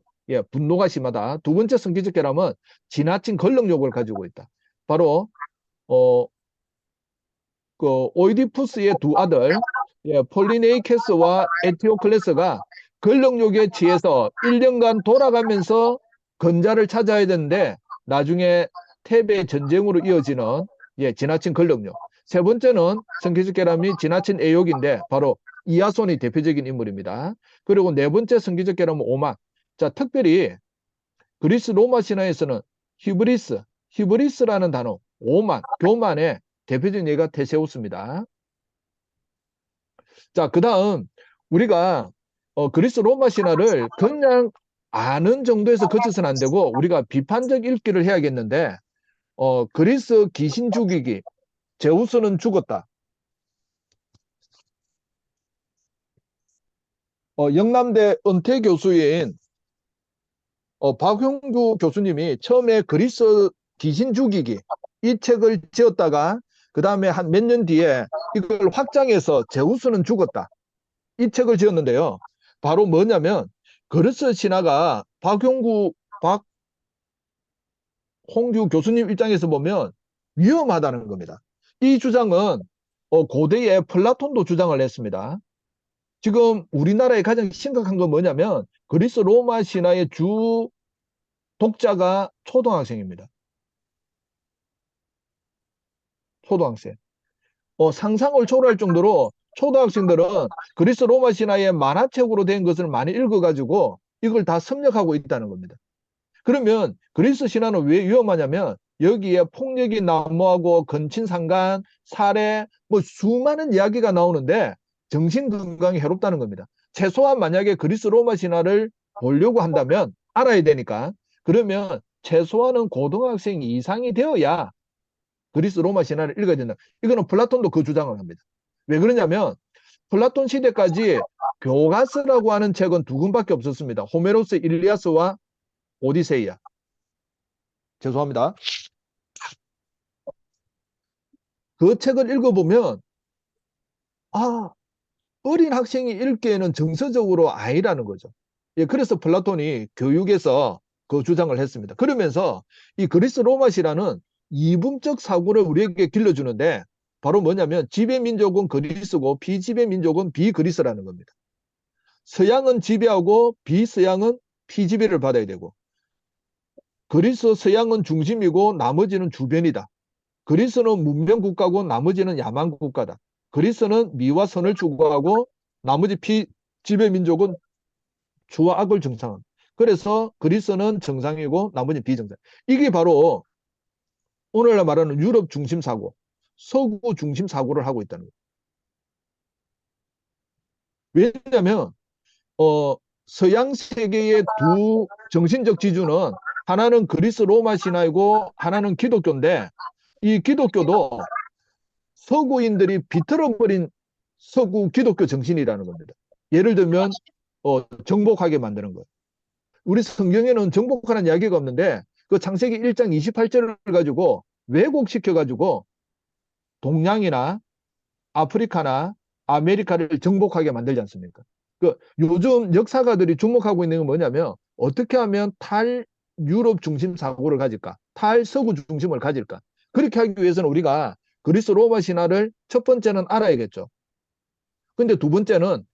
분노가 심하다. 두 번째 성격적 결함은 지나친 권력욕을 가지고 있다. 바로 그 오이디푸스의 두 아들 폴리네이케스와 에티오클레스가 권력욕에 취해서 1년간 돌아가면서 건자를 찾아야 되는데 나중에 테베 전쟁으로 이어지는 지나친 권력욕. 세 번째는 성격적 결함이 지나친 애욕인데 바로 이아손이 대표적인 인물입니다. 그리고 네 번째 성격적 결함은 오만. 자, 특별히 그리스 로마 신화에서는 히브리스라는 단어, 오만, 교만의 대표적인 예가 테세우스입니다. 자, 그 다음 우리가 그리스 로마 신화를 그냥 아는 정도에서 그쳐서는 안 되고 우리가 비판적 읽기를 해야겠는데 그리스 귀신 죽이기, 제우스는 죽었다. 영남대 은퇴 교수인 박형규 교수님이 처음에 그리스 귀신 죽이기 이 책을 지었다가 그 다음에 한 몇 년 뒤에 이걸 확장해서 제우스는 죽었다. 이 책을 지었는데요. 바로 뭐냐면 그리스 신화가 박홍규 교수님 입장에서 보면 위험하다는 겁니다. 이 주장은 고대의 플라톤도 주장을 했습니다. 지금 우리나라의 가장 심각한 건 뭐냐면 그리스 로마 신화의 주 독자가 초등학생입니다. 초등학생. 상상을 초월할 정도로 초등학생들은 그리스 로마 신화의 만화책으로 된 것을 많이 읽어가지고 이걸 다 섭렵하고 있다는 겁니다. 그러면 그리스 신화는 왜 위험하냐면 여기에 폭력이 난무하고 건친상간, 살해, 뭐 수많은 이야기가 나오는데 정신 건강에 해롭다는 겁니다. 최소한 만약에 그리스 로마 신화를 보려고 한다면 알아야 되니까 그러면 최소한은 고등학생 이상이 되어야 그리스 로마 신화를 읽어야 된다. 이거는 플라톤도 그 주장을 합니다. 왜 그러냐면 플라톤 시대까지 교가스라고 하는 책은 두 권밖에 없었습니다. 호메로스 일리아스와 오디세이아. 죄송합니다. 그 책을 읽어보면 어린 학생이 읽기에는 정서적으로 아니라는 거죠. 그래서 플라톤이 교육에서 그 주장을 했습니다. 그러면서 이 그리스 로마 시라는 이분적 사고를 우리에게 길러주는데 바로 뭐냐면 지배민족은 그리스고 비지배민족은 비그리스라는 겁니다. 서양은 지배하고 비서양은 피지배를 받아야 되고 그리스 서양은 중심이고 나머지는 주변이다. 그리스는 문명국가고 나머지는 야만국가다. 그리스는 미와 선을 추구하고 나머지 피지배민족은 주와 악을 정상한. 그래서 그리스는 정상이고 나머지는 비정상. 이게 바로 오늘날 말하는 유럽 중심 사고, 서구 중심 사고를 하고 있다는 거예요. 왜냐하면 서양 세계의 두 정신적 지주는 하나는 그리스 로마 신화이고 하나는 기독교인데 이 기독교도 서구인들이 비틀어버린 서구 기독교 정신이라는 겁니다. 예를 들면 정복하게 만드는 거예요. 우리 성경에는 정복하는 이야기가 없는데 그 창세기 1장 28절을 가지고 왜곡시켜가지고 동양이나 아프리카나 아메리카를 정복하게 만들지 않습니까? 요즘 역사가들이 주목하고 있는 건 뭐냐면 어떻게 하면 탈유럽 중심 사고를 가질까? 탈서구 중심을 가질까? 그렇게 하기 위해서는 우리가 그리스 로마 신화를 첫 번째는 알아야겠죠. 근데 두 번째는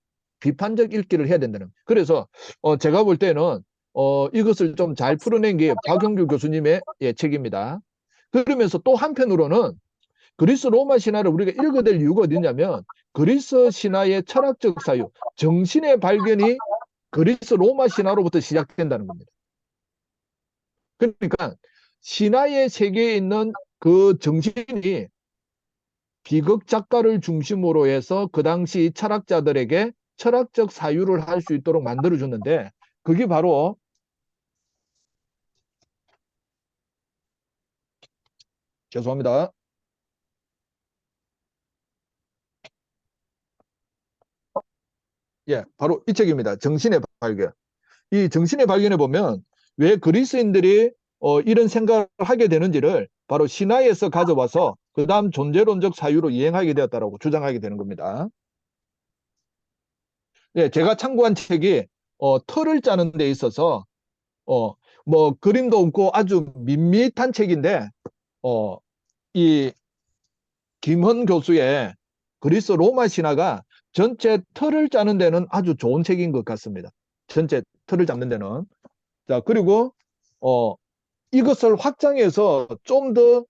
비판적 읽기를 해야 된다는. 그래서 제가 볼 때는 이것을 좀 잘 풀어낸 게 박용규 교수님의 책입니다. 그러면서 또 한편으로는 그리스 로마 신화를 우리가 읽어야 될 이유가 어디냐면 그리스 신화의 철학적 사유, 정신의 발견이 그리스 로마 신화로부터 시작된다는 겁니다. 그러니까 신화의 세계에 있는 그 정신이 비극 작가를 중심으로 해서 그 당시 철학자들에게 철학적 사유를 할 수 있도록 만들어줬는데 그게 바로 죄송합니다. 예, 바로 이 책입니다. 정신의 발견. 이 정신의 발견에 보면 왜 그리스인들이 이런 생각을 하게 되는지를 바로 신화에서 가져와서 그 다음 존재론적 사유로 이행하게 되었다고 주장하게 되는 겁니다. 예, 제가 참고한 책이 틀을 짜는 데 있어서 어, 뭐 그림도 없고 아주 밋밋한 책인데 어, 이 김헌 교수의 그리스 로마 신화가 전체 틀을 짜는 데는 아주 좋은 책인 것 같습니다. 전체 틀을 잡는 데는. 자, 그리고 어, 이것을 확장해서 좀 더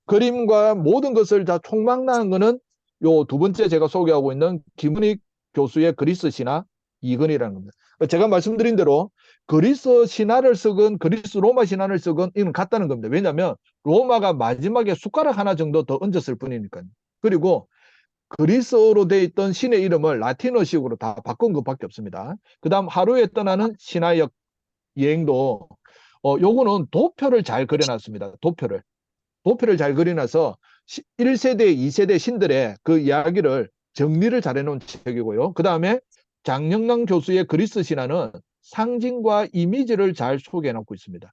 그림과 모든 것을 다 총망라한 거는 요 두 번째 제가 소개하고 있는 김은익 교수의 그리스 신화 2권이라는 겁니다. 제가 말씀드린 대로 그리스 신화를 쓰건 그리스 로마 신화를 쓰건 이는 같다는 겁니다. 왜냐하면 로마가 마지막에 숟가락 하나 정도 더 얹었을 뿐이니까요. 그리고 그리스어로 돼 있던 신의 이름을 라틴어식으로 다 바꾼 것밖에 없습니다. 그 다음 하루에 떠나는 신화역 여행도 요거는 도표를 잘 그려놨습니다. 도표를 잘 그려놔서 1세대, 2세대 신들의 그 이야기를 정리를 잘 해놓은 책이고요. 그 다음에 장영남 교수의 그리스 신화는 상징과 이미지를 잘 소개해놓고 있습니다.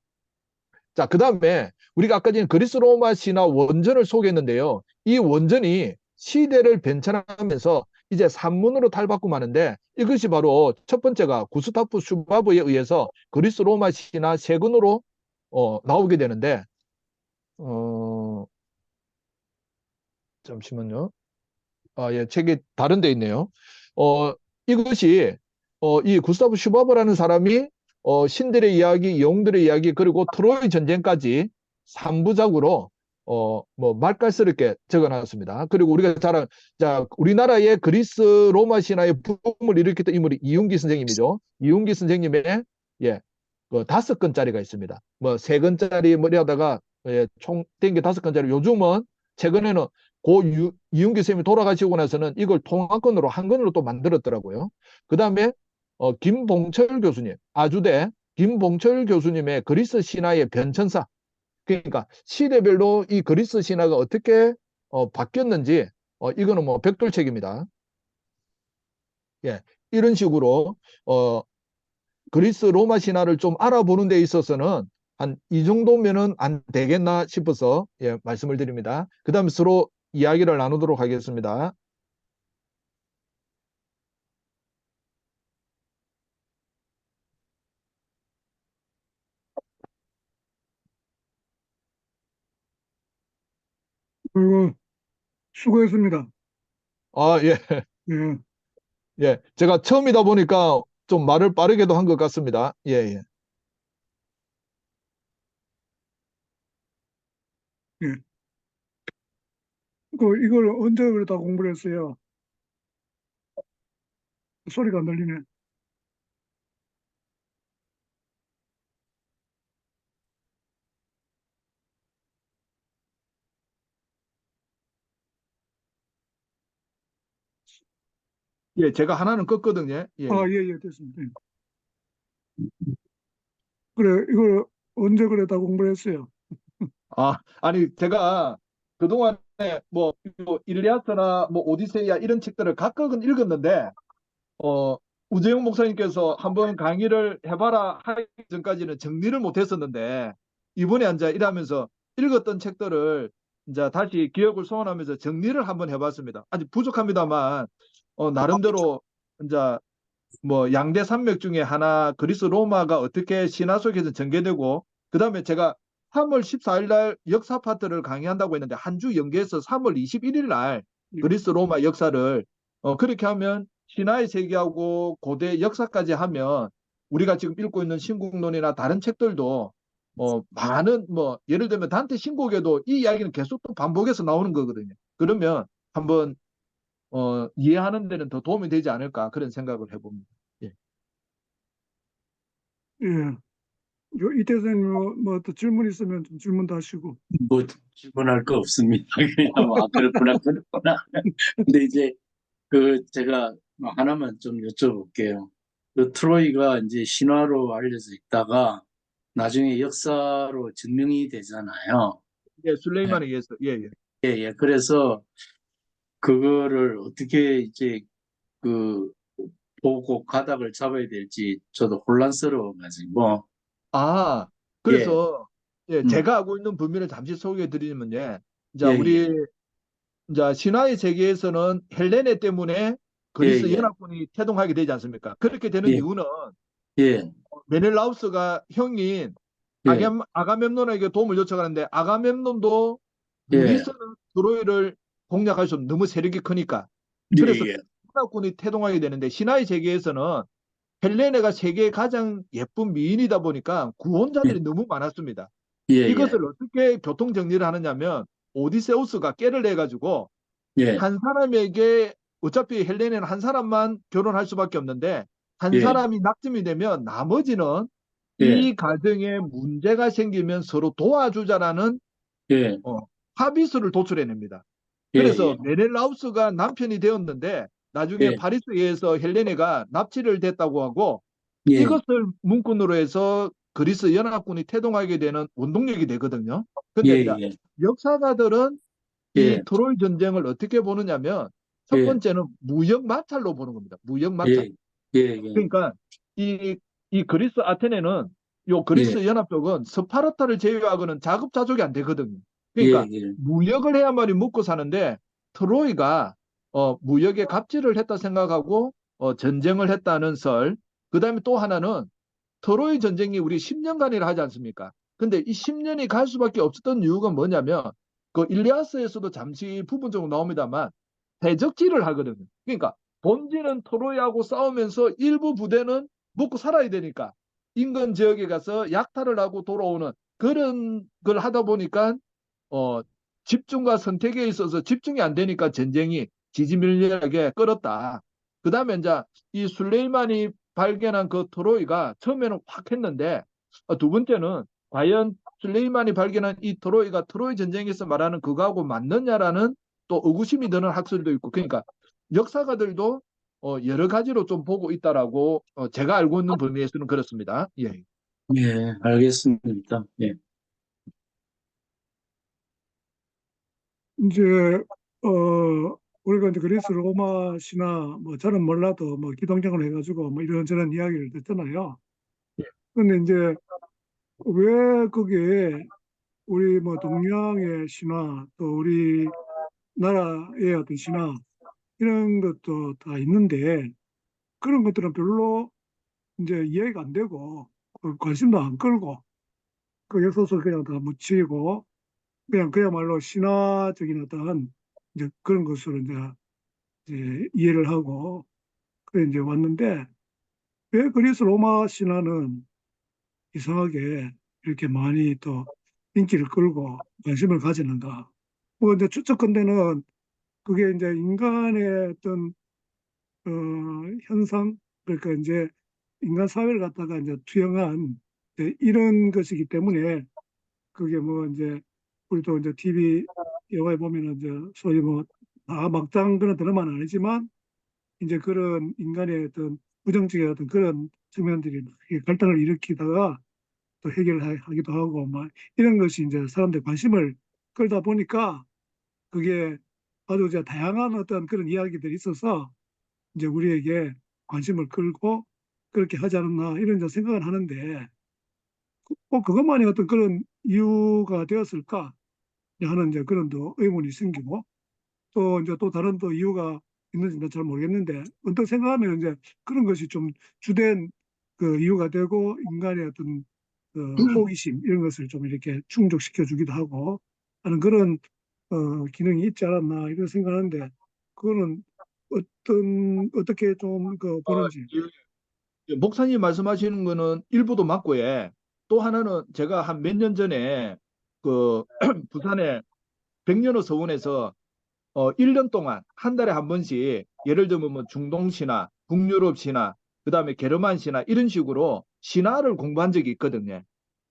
자, 그 다음에 우리가 아까 전에 그리스 로마 신화 원전을 소개했는데요. 이 원전이 시대를 변천하면서 이제 산문으로 탈바꿈하는데 이것이 바로 첫 번째가 구스타프 슈바브에 의해서 그리스 로마 신화 세 권으로 나오게 되는데 어, 잠시만요. 아, 예, 책이 다른 데 있네요. 어, 이것이 이 구스타프 슈바브라는 사람이 신들의 이야기, 영웅들의 이야기, 그리고 트로이 전쟁까지 3부작으로 뭐 맛깔스럽게 적어놨습니다. 그리고 우리가 자, 우리나라의 그리스 로마 신화의 붐을 일으켰던 인물이 이윤기 선생님이죠. 이윤기 선생님의 예, 그 5권짜리가 있습니다. 뭐 3권짜리 뭐 이러다가 총 땡겨 5권짜리. 요즘은 최근에는 이윤기 선생님이 돌아가시고 나서는 이걸 통합권으로 한 권으로 또 만들었더라고요. 그 다음에 김봉철 교수님, 아주대 김봉철 교수님의 그리스 신화의 변천사. 그러니까 시대별로 이 그리스 신화가 어떻게 바뀌었는지 이거는 뭐 벽돌책입니다. 예, 이런 식으로 그리스 로마 신화를 좀 알아보는 데 있어서는 한 이 정도면은 안 되겠나 싶어서 예, 말씀을 드립니다. 그 다음에 서로 이야기를 나누도록 하겠습니다. 그리고 수고했습니다. 아, 예, 예, 예. 제가 처음이다 보니까 좀 말을 빠르게도 한 것 같습니다. 예, 예. 예. 이걸 언제 그랬다 공부를 했어요? 소리가 안 들리네. 예, 제가 하나는 껐거든요. 예, 아, 예. 예, 예, 됐습니다. 예. 그래, 이걸 언제 그랬다 공부를 했어요? 아, 아니, 제가 그동안에 뭐, 일리아드나 뭐, 오디세이아 이런 책들을 각각은 읽었는데, 어, 우재용 목사님께서 한번 강의를 해봐라 하기 전까지는 정리를 못 했었는데, 이번에 이제 일하면서 읽었던 책들을 이제 다시 기억을 소환하면서 정리를 한번 해봤습니다. 아직 부족합니다만, 나름대로 이제 뭐 양대 산맥 중에 하나 그리스 로마가 어떻게 신화 속에서 전개되고 그다음에 제가 3월 14일 날 역사 파트를 강의한다고 했는데 한 주 연계해서 3월 21일 날 예, 그리스 로마 역사를 그렇게 하면 신화의 세계하고 고대 역사까지 하면 우리가 지금 읽고 있는 신국론이나 다른 책들도 많은 뭐 예를 들면 단테 신곡에도 이 이야기는 계속 또 반복해서 나오는 거거든요. 그러면 한번 이해하는 데는 더 도움이 되지 않을까 그런 생각을 해봅니다. 예. 예. 이태 선생님 뭐또 질문 있으면 좀 질문도 하시고. 뭐 질문할 거 없습니다. 그냥 그렇구나 그렇구나. 근데 이제 제가 하나만 좀 여쭤볼게요. 트로이가 이제 신화로 알려져 있다가 나중에 역사로 증명이 되잖아요. 예, 예, 술레이만에 의해서 예, 예. 예, 예. 그래서 그거를 어떻게 이제 그 보고 가닥을 잡아야 될지 저도 혼란스러워가지고. 아, 예, 그래서 예, 음, 제가 알고 있는 범위를 잠시 소개해 드리면 예. 자, 예, 우리 예, 자, 신화의 세계에서는 헬레네 때문에 예, 그리스 예, 연합군이 태동하게 되지 않습니까? 그렇게 되는 예, 이유는 예, 메넬라우스가 형인 예, 아가멤논에게 도움을 요청하는데 아가멤논도 예, 무리서는 트로이를 공략할 수 없는 너무 세력이 크니까. 예, 그래서 예, 연합군이 태동하게 되는데 신화의 세계에서는 헬레네가 세계의 가장 예쁜 미인이다 보니까 예, 구원자들이 너무 많았습니다. 예, 이것을 어떻게 교통 정리를 하느냐면 오디세우스가 깨를 내가지고 예, 한 사람에게 어차피 헬레네는 한 사람만 결혼할 수밖에 없는데 한 예, 사람이 낙점이 되면 나머지는 예, 이 가정에 문제가 생기면 서로 도와주자라는 예, 어, 합의서를 도출해냅니다. 예, 그래서 예, 메넬라우스가 남편이 되었는데 나중에 예, 파리스에서 헬레네가 납치를 됐다고 하고 예, 이것을 문구로 해서 그리스 연합군이 태동하게 되는 원동력이 되거든요. 예, 근데 이제 예, 역사가들은 이 예, 트로이 전쟁을 어떻게 보느냐면 첫 예, 번째는 무역 마찰로 보는 겁니다. 무역 마찰. 예, 예, 예, 그러니까 이, 이 그리스 아테네는 요 예, 그리스 연합국은 스파르타를 제외하고는 자급자족이 안 되거든요. 예, 그러니까 예, 무역을 해야만이 먹고 사는데 트로이가 무역에 갑질을 했다 생각하고 전쟁을 했다는 설. 그다음에 또 하나는 트로이 전쟁이 우리 10년간이라 하지 않습니까? 근데 이 10년이 갈 수밖에 없었던 이유가 뭐냐면 그 일리아스에서도 잠시 부분적으로 나옵니다만 대적질을 하거든요. 그러니까 본질은 트로이하고 싸우면서 일부 부대는 먹고 살아야 되니까 인근 지역에 가서 약탈을 하고 돌아오는 그런 걸 하다 보니까 어, 집중과 선택에 있어서 집중이 안 되니까 전쟁이 지지밀리하게 끌었다. 그 다음에 이제 이 술레이만이 발견한 그 트로이가 처음에는 확 했는데 두 번째는 과연 술레이만이 발견한 이 트로이가 트로이 전쟁에서 말하는 그거하고 맞느냐라는 또 의구심이 드는 학설도 있고 그러니까 역사가들도 여러 가지로 좀 보고 있다라고 제가 알고 있는 범위에서는 그렇습니다. 예. 예, 알겠습니다. 예, 이제 우리가 이제 그리스 로마 신화 뭐 저는 몰라도 뭐 기동정을 해가지고 뭐 이런저런 이야기를 듣잖아요. 근데 이제 왜 그게 우리 뭐 동양의 신화 또 우리 나라의 어떤 신화 이런 것도 다 있는데 그런 것들은 별로 이제 이해가 안 되고 관심도 안 끌고 그 역사서 그냥 다 묻히고 그냥 그야말로 신화적인 어떤 이제 그런 것으로 이제 이해를 하고 그래 이제 왔는데 왜 그리스 로마 신화는 이상하게 이렇게 많이 또 인기를 끌고 관심을 가지는가? 뭐 이제 추측컨대는 그게 이제 인간의 어떤 어, 현상 그러니까 이제 인간 사회를 갖다가 이제 투영한 이제 이런 것이기 때문에 그게 뭐 이제 우리도 이제 TV 영화에 보면은 이제 소위 뭐 다 막장 그런 드라마는 아니지만 이제 그런 인간의 어떤 부정적인 어떤 그런 측면들이 막 이렇게 갈등을 일으키다가 또 해결하기도 하고 막 이런 것이 이제 사람들 관심을 끌다 보니까 그게 아주 이제 다양한 어떤 그런 이야기들이 있어서 이제 우리에게 관심을 끌고 그렇게 하지 않았나 이런 이제 생각을 하는데 꼭 그것만이 어떤 그런 이유가 되었을까 하는 이제 그런 또 의문이 생기고 또 이제 또 다른 또 이유가 있는지는 잘 모르겠는데 언뜻 생각하면 이제 그런 것이 좀 주된 그 이유가 되고 인간의 어떤 그 호기심 이런 것을 좀 이렇게 충족시켜 주기도 하고 하는 그런 기능이 있지 않았나 이런 생각하는데 그거는 어떻게 좀 그 보는지. 목사님 말씀하시는 거는 일부도 맞고, 예. 또 하나는 제가 한 몇 년 전에 그 부산에 백년호 서원에서 1년 동안 한 달에 한 번씩 예를 들면 뭐 중동 신화, 북유럽 신화, 그다음에 게르만 신화 이런 식으로 신화를 공부한 적이 있거든요.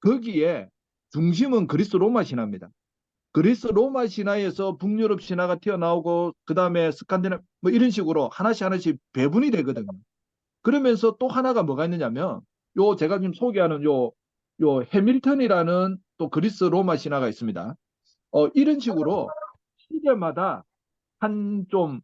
거기에 중심은 그리스 로마 신화입니다. 그리스 로마 신화에서 북유럽 신화가 튀어나오고 그다음에 스칸디나 뭐 이런 식으로 하나씩 하나씩 배분이 되거든요. 그러면서 또 하나가 뭐가 있느냐면 요 제가 지금 소개하는 요 해밀턴이라는 또 그리스 로마 신화가 있습니다. 이런 식으로 시대마다 한 좀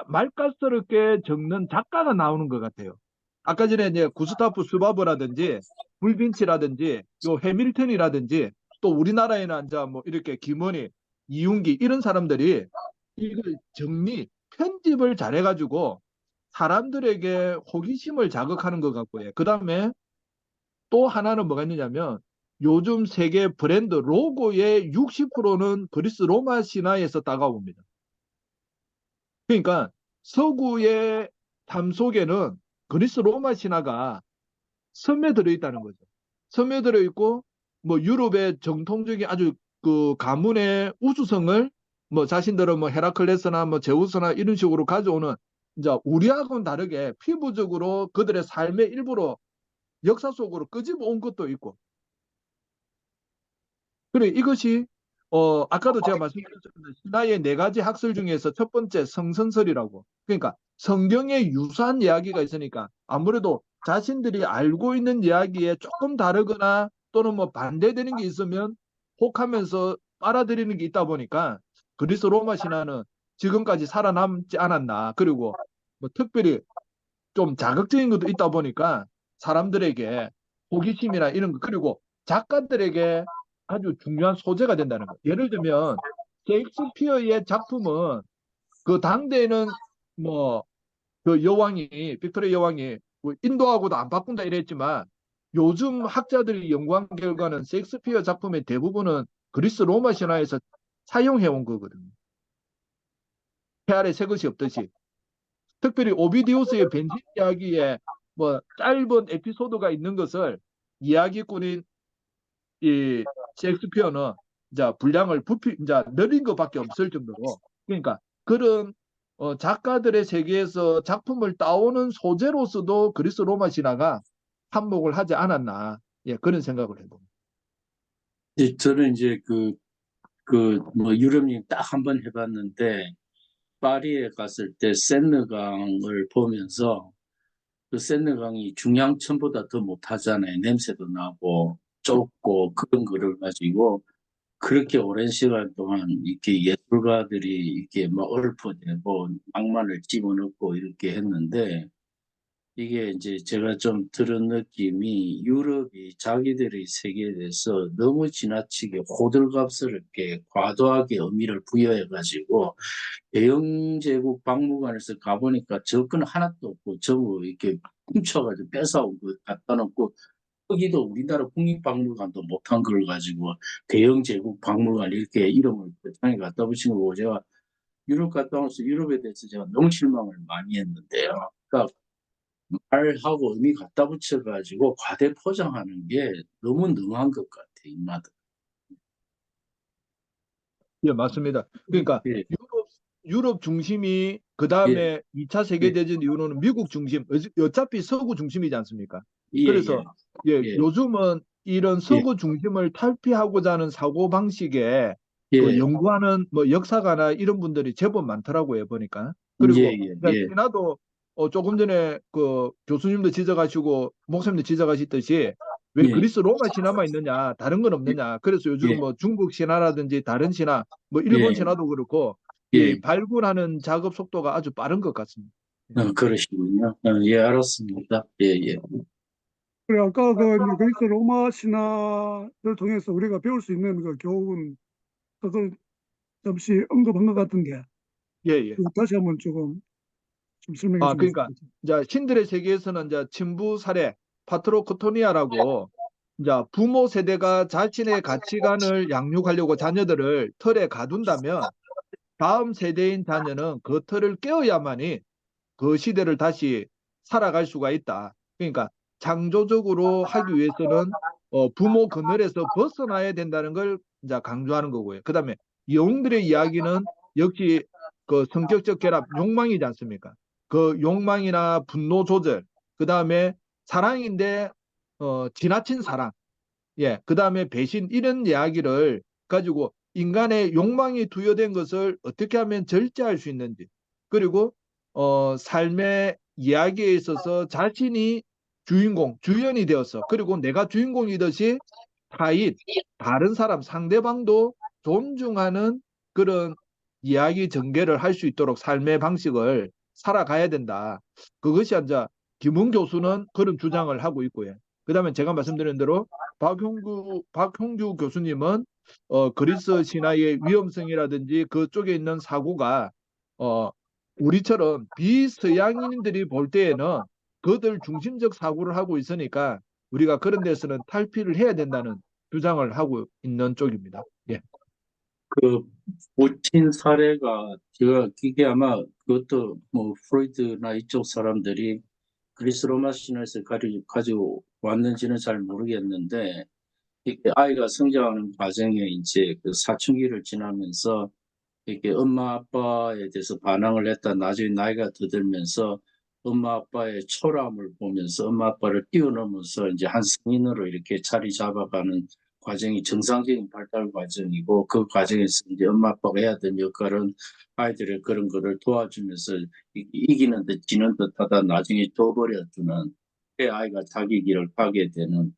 말깔스럽게 적는 작가가 나오는 것 같아요. 아까 전에 이제 구스타프 스바브라든지 불빈치라든지 요 해밀턴이라든지 또 우리나라에는 이제 뭐 이렇게 김원희, 이윤기 이런 사람들이 이걸 편집을 잘해가지고 사람들에게 호기심을 자극하는 것 같고요. 그 다음에 또 하나는 뭐가 있느냐면 요즘 세계 브랜드 로고의 60%는 그리스 로마 신화에서 따가옵니다. 그러니까 서구의 삶 속에는 그리스 로마 신화가 스며들어 있다는 거죠. 스며들어 있고 뭐 유럽의 정통적인 아주 그 가문의 우수성을 뭐 자신들은 뭐 헤라클레스나 뭐 제우스나 이런 식으로 가져오는 이제 우리하고는 다르게 피부적으로 그들의 삶의 일부로 역사 속으로 끄집어 온 것도 있고 그래, 이것이, 아까도 제가 말씀드렸습니다. 신화의 네 가지 학설 중에서 첫 번째 성선설이라고. 그러니까 성경에 유사한 이야기가 있으니까 아무래도 자신들이 알고 있는 이야기에 조금 다르거나 또는 뭐 반대되는 게 있으면 혹하면서 빨아들이는 게 있다 보니까 그리스 로마 신화는 지금까지 살아남지 않았나. 그리고 뭐 특별히 좀 자극적인 것도 있다 보니까 사람들에게 호기심이나 이런 거 그리고 작가들에게 아주 중요한 소재가 된다는 거. 예를 들면 셰익스피어의 작품은 그 당대에는 뭐 그 여왕이 빅토리아 여왕이 뭐 인도하고도 안 바꾼다 이랬지만 요즘 학자들이 연구한 결과는 셰익스피어 작품의 대부분은 그리스 로마 신화에서 사용해 온 거거든요. 폐 아래 새 것이 없듯이. 특별히 오비디우스의 벤신 이야기에 뭐 짧은 에피소드가 있는 것을 이야기꾼인 이 셰익스피어는 이제 분량을 이제 늘린 것밖에 없을 정도로 그러니까 그런 작가들의 세계에서 작품을 따오는 소재로서도 그리스 로마 신화가 한몫을 하지 않았나 예 그런 생각을 해봅니다. 저는 이제 뭐 유럽 여행 딱 한 번 해봤는데 파리에 갔을 때 세느강을 보면서 그 세느강이 중앙천보다 더 못하잖아요. 냄새도 나고 좁고 그런 거를 가지고 그렇게 오랜 시간 동안 이렇게 예술가들이 이렇게 막 읊어내고 낭만을 집어넣고 이렇게 했는데 이게 이제 제가 좀 들은 느낌이 유럽이 자기들의 세계에 대해서 너무 지나치게 호들갑스럽게 과도하게 의미를 부여해가지고 대영 제국 박물관에서 가보니까 접근 하나도 없고 전부 이렇게 훔쳐가지고 뺏어온 거 갖다 놓고 거기도 우리나라 국립박물관도 못한 걸 가지고 대영 제국 박물관 이렇게 이름을 창에 갖다 붙인 거 보고 제가 유럽 갔다 와서 유럽에 대해서 제가 너무 실망을 많이 했는데요. 그러니까 말하고 의미 갖다 붙여가지고 과대 포장하는 게 너무 능한 것 같아, 입맛은. 예, 맞습니다. 그러니까 예, 유럽 중심이 그 예, 다음에 2차 예, 세계대전 이후로는 미국 중심, 어차피 서구 중심이지 않습니까? 예, 그래서 예, 예, 예, 요즘은 이런 예, 서구 중심을 탈피하고자 하는 사고 방식에 그 예, 연구하는 뭐 역사가나 이런 분들이 제법 많더라고요, 보니까. 예, 그리고 예, 그러니까 예, 신화도 조금 전에 그 교수님도 지적하시고 목사님도 지적하셨듯이 왜 예, 그리스 로마 신화만 있느냐, 다른 건 없느냐. 그래서 요즘 예, 뭐 중국 신화라든지 다른 신화, 뭐 일본 예, 신화도 그렇고 이 예, 발굴하는 작업 속도가 아주 빠른 것 같습니다. 그러시군요. 예, 알았습니다. 예, 예, 그래, 아까 그 이제 그리스 로마 신화를 통해서 우리가 배울 수 있는 그 교훈, 그걸 잠시 언급한 것 같은데, 예, 예. 다시 한번 조금 좀 설명해 주면 그러니까 좋겠죠. 이제 신들의 세계에서는 이제 친부 사례 파트로코토니아라고 이제 부모 세대가 자신의 가치관을 양육하려고 자녀들을 틀에 가둔다면 다음 세대인 자녀는 그 틀을 깨어야만이 그 시대를 다시 살아갈 수가 있다. 그러니까 창조적으로 하기 위해서는 부모 그늘에서 벗어나야 된다는 걸 이제 강조하는 거고요. 그다음에 영웅들의 이야기는 역시 그 성격적 결합, 욕망이지 않습니까? 그 욕망이나 분노 조절, 그다음에 사랑인데 지나친 사랑, 예, 그다음에 배신 이런 이야기를 가지고 인간의 욕망이 투여된 것을 어떻게 하면 절제할 수 있는지, 그리고 삶의 이야기에 있어서 자신이 주인공, 주연이 되어서, 그리고 내가 주인공이듯이 타인, 다른 사람, 상대방도 존중하는 그런 이야기 전개를 할 수 있도록 삶의 방식을 살아가야 된다. 그것이 이제 김웅 교수는 그런 주장을 하고 있고요. 그다음에 제가 말씀드린 대로 박형규 교수님은 그리스 신화의 위험성이라든지 그쪽에 있는 사고가 어, 우리처럼 비서양인들이 볼 때에는 그들 중심적 사고를 하고 있으니까 우리가 그런 데서는 탈피를 해야 된다는 주장을 하고 있는 쪽입니다. 예. 그 모친 사례가 제가 이게 아마 그것도 뭐 프로이드나 이쪽 사람들이 그리스 로마 신화에서 가지고 왔는지는 잘 모르겠는데 이렇게 아이가 성장하는 과정에 이제 그 사춘기를 지나면서 이렇게 엄마 아빠에 대해서 반항을 했다 나중에 나이가 더 들면서 엄마 아빠의 초라함을 보면서 엄마 아빠를 뛰어넘어서 이제 한 성인으로 이렇게 자리 잡아가는 과정이 정상적인 발달 과정이고 그 과정에서 이제 엄마 아빠가 해야 되는 역할은 아이들의 그런 거를 도와주면서 이기는 듯 지는 듯 하다 나중에 져버려주는 그 아이가 자기 길을 가게 되는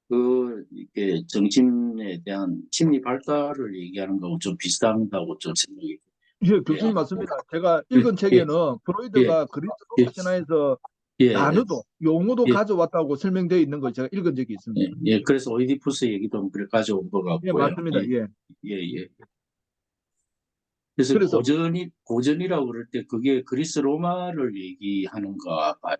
그 이게 정신에 대한 심리 발달을 얘기하는 거하고 좀 비슷하다고 좀 생각이 예, 예, 교수님 맞습니다. 제가 예, 읽은 예, 책에는 예, 프로이드가 그리스 예, 로마 신화에서 예, 단어도 용어도 예, 가져왔다고 설명되어 있는 걸 제가 읽은 적이 예, 있습니다. 예. 그래서 오이디푸스 얘기도 그래 가져온 것 예, 같고요. 맞습니다. 예, 예. 예, 예. 그래서 그래서 고전이라고 그럴 때 그게 그리스 로마를 얘기하는가 봐요.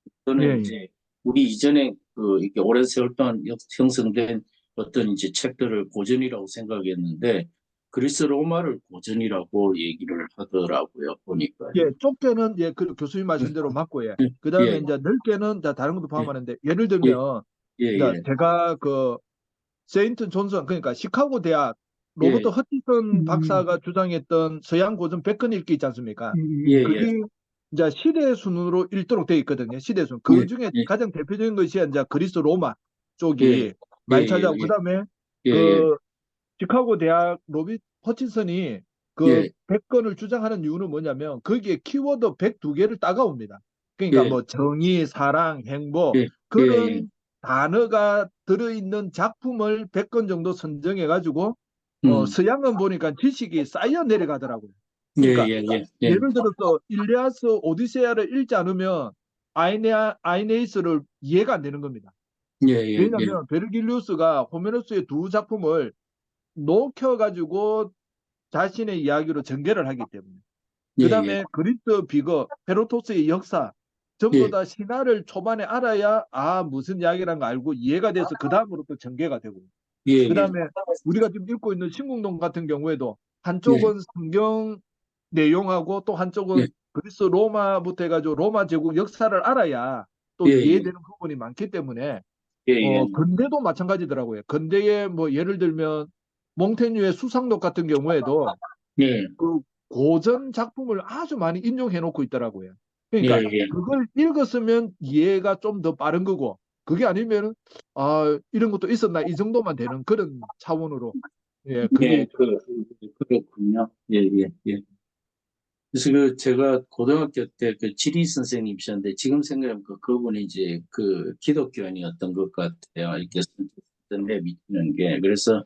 예, 저는 예. 이제 우리 이전에 그 이렇게 오랜 세월 동안 형성된 어떤 이제 책들을 고전이라고 생각했는데 그리스 로마를 고전이라고 얘기를 하더라고요. 보니까. 예, 좁게는 예, 그 교수님 말씀 대로 맞고 예. 그다음에 예, 이제 넓게는 이제 다른 것도 예, 포함하는데 예를 예, 들면 예, 이제 예, 제가 그 세인트 존슨 그러니까 시카고 대학 로버트 예, 허치슨 음, 박사가 주장했던 서양 고전 100권 읽기 있지 않습니까? 예, 음, 그게 예, 이제 시대 순으로 읽도록 되어 있거든요. 시대 순. 예, 그 중에 예, 가장 대표적인 것이 이제 그리스 로마 예, 쪽이 예, 많이 예, 차지하고 그다음에 예, 예, 그 시카고 대학 로비 허치슨이 그 예, 100권을 주장하는 이유는 뭐냐면 거기에 키워드 102개를 따가옵니다. 그러니까 예, 뭐 정의, 사랑, 행복 예, 예, 예, 그런 단어가 들어있는 작품을 100권 정도 선정해 가지고 서양은 보니까 지식이 쌓여 내려가더라고요. 예, 그러니까 예, 예, 예, 예를 들어서 일리아스 오디세아를 읽지 않으면 아이네이스를 이해가 안 되는 겁니다. 예, 예, 예, 왜냐하면 베르길리우스가 호메로스의 두 작품을 녹여가지고 자신의 이야기로 전개를 하기 때문에. 예, 그 예, 다음에 그리스 비거, 헤로토스의 역사 전부 예, 다 신화를 초반에 알아야 무슨 이야기라는 거 알고 이해가 돼서 그 다음으로 또 전개가 되고. 예, 그 예, 다음에 우리가 지금 읽고 있는 신궁동 같은 경우에도 예, 한쪽은 성경 내용하고 또 한쪽은 예, 그리스 로마부터 해가지고 로마 제국 역사를 알아야 또 예, 예, 이해되는 부분이 많기 때문에 예, 예, 근대도 마찬가지더라고요. 근대에 뭐 예를 들면 몽테뉴의 수상록 같은 경우에도 예, 그 고전 작품을 아주 많이 인용해 놓고 있더라고요. 예, 그러니까 예, 그걸 읽었으면 이해가 좀 더 빠른 거고 그게 아니면 이런 것도 있었나 이 정도만 되는 그런 차원으로 예, 그게 예, 그렇군요. 예, 예, 예. 그래서 그 제가 고등학교 때 그 지리 선생님이셨는데 지금 생각하면 그분이 이제 그 기독교인이었던 것 같아요. 이렇게 선생에 미치는 게. 그래서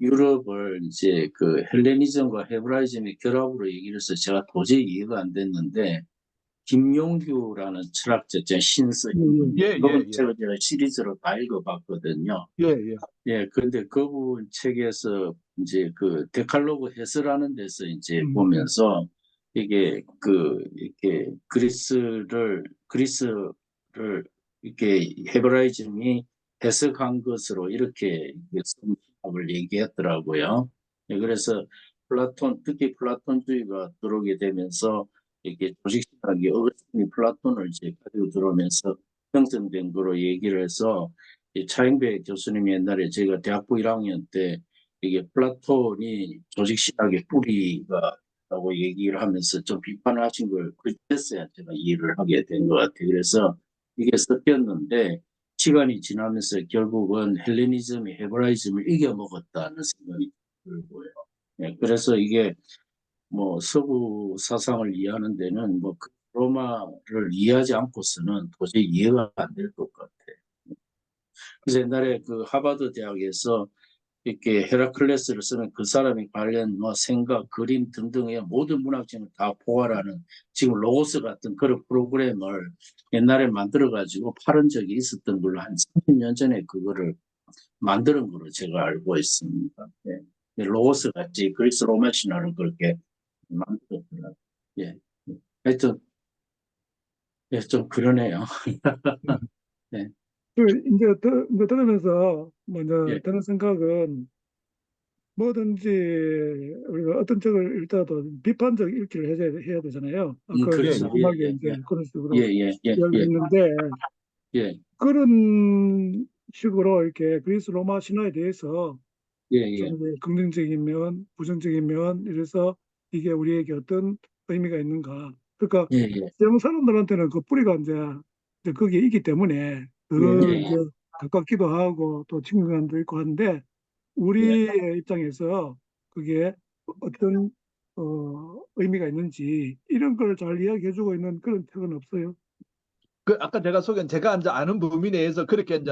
유럽을 이제 그 헬레니즘과 헤브라이즘의 결합으로 얘기를 해서 제가 도저히 이해가 안 됐는데 김용규라는 철학자, 신서, 예, 예, 그분 예, 책을 제가 시리즈로 다 읽어봤거든요. 예, 예, 예, 그런데 그분 책에서 이제 그 데칼로그 해설하는 데서 이제 음, 보면서 이게 이렇게 그리스를 이렇게 헤브라이즘이 해석한 것으로 이렇게 성경을 얘기했더라고요. 예, 그래서 특히 플라톤주의가 들어오게 되면서 이렇게 조직신학이 어거스틴이 플라톤을 이제 가지고 들어오면서 형성된 거로 얘기를 해서 이 차인배 교수님이 옛날에 제가 대학부 1학년 때 이게 플라톤이 조직신학의 뿌리가라고 얘기를 하면서 좀 비판을 하신 걸 그때서야 제가 이해를 하게 된 것 같아요. 그래서 이게 섞였는데 시간이 지나면서 결국은 헬레니즘이 헤브라이즘을 이겨먹었다는 생각이 들고요. 예, 그래서 이게 뭐 서구 사상을 이해하는 데는 뭐 로마를 이해하지 않고서는 도저히 이해가 안 될 것 같아요. 그래서 옛날에 그 하버드 대학에서 이렇게 헤라클레스를 쓰는 그 사람이 관련 뭐 생각, 그림 등등의 모든 문학적을 다 포괄하는 지금 로고스 같은 그런 프로그램을 옛날에 만들어가지고 팔은 적이 있었던 걸로 한 30년 전에 그거를 만드는 걸로 제가 알고 있습니다. 예. 로고스 같이 그리스 로마 신화를 그렇게 만들었더라고요. 예. 하여튼, 예, 좀 그러네요. 네. 이제 들으면서 먼저 예. 드는 생각은 뭐든지 우리가 어떤 책을 읽더라도 비판적 읽기를 해야 되잖아요. 아까 예, 그렇죠. 예, 꼼꼼하게 예, 이제 예. 그런 예, 식으로 예, 예, 이야기를 예, 했는데 예, 그런 식으로 이렇게 그리스 로마 신화에 대해서 예, 좀 예, 이제 긍정적인 면, 부정적인 면 이래서 이게 우리에게 어떤 의미가 있는가. 그러니까 예, 예, 영국 사람들한테는 그 뿌리가 이제 거기에 있기 때문에 더 예, 예. 이제 가깝기도 하고 또 친근감도 있고 하는데 예. 우리의 입장에서 그게 어떤 의미가 있는지 이런 걸 잘 이야기해주고 있는 그런 책은 없어요. 그 아까 제가 소개한 제가 이제 아는 범위 내에서 그렇게 이제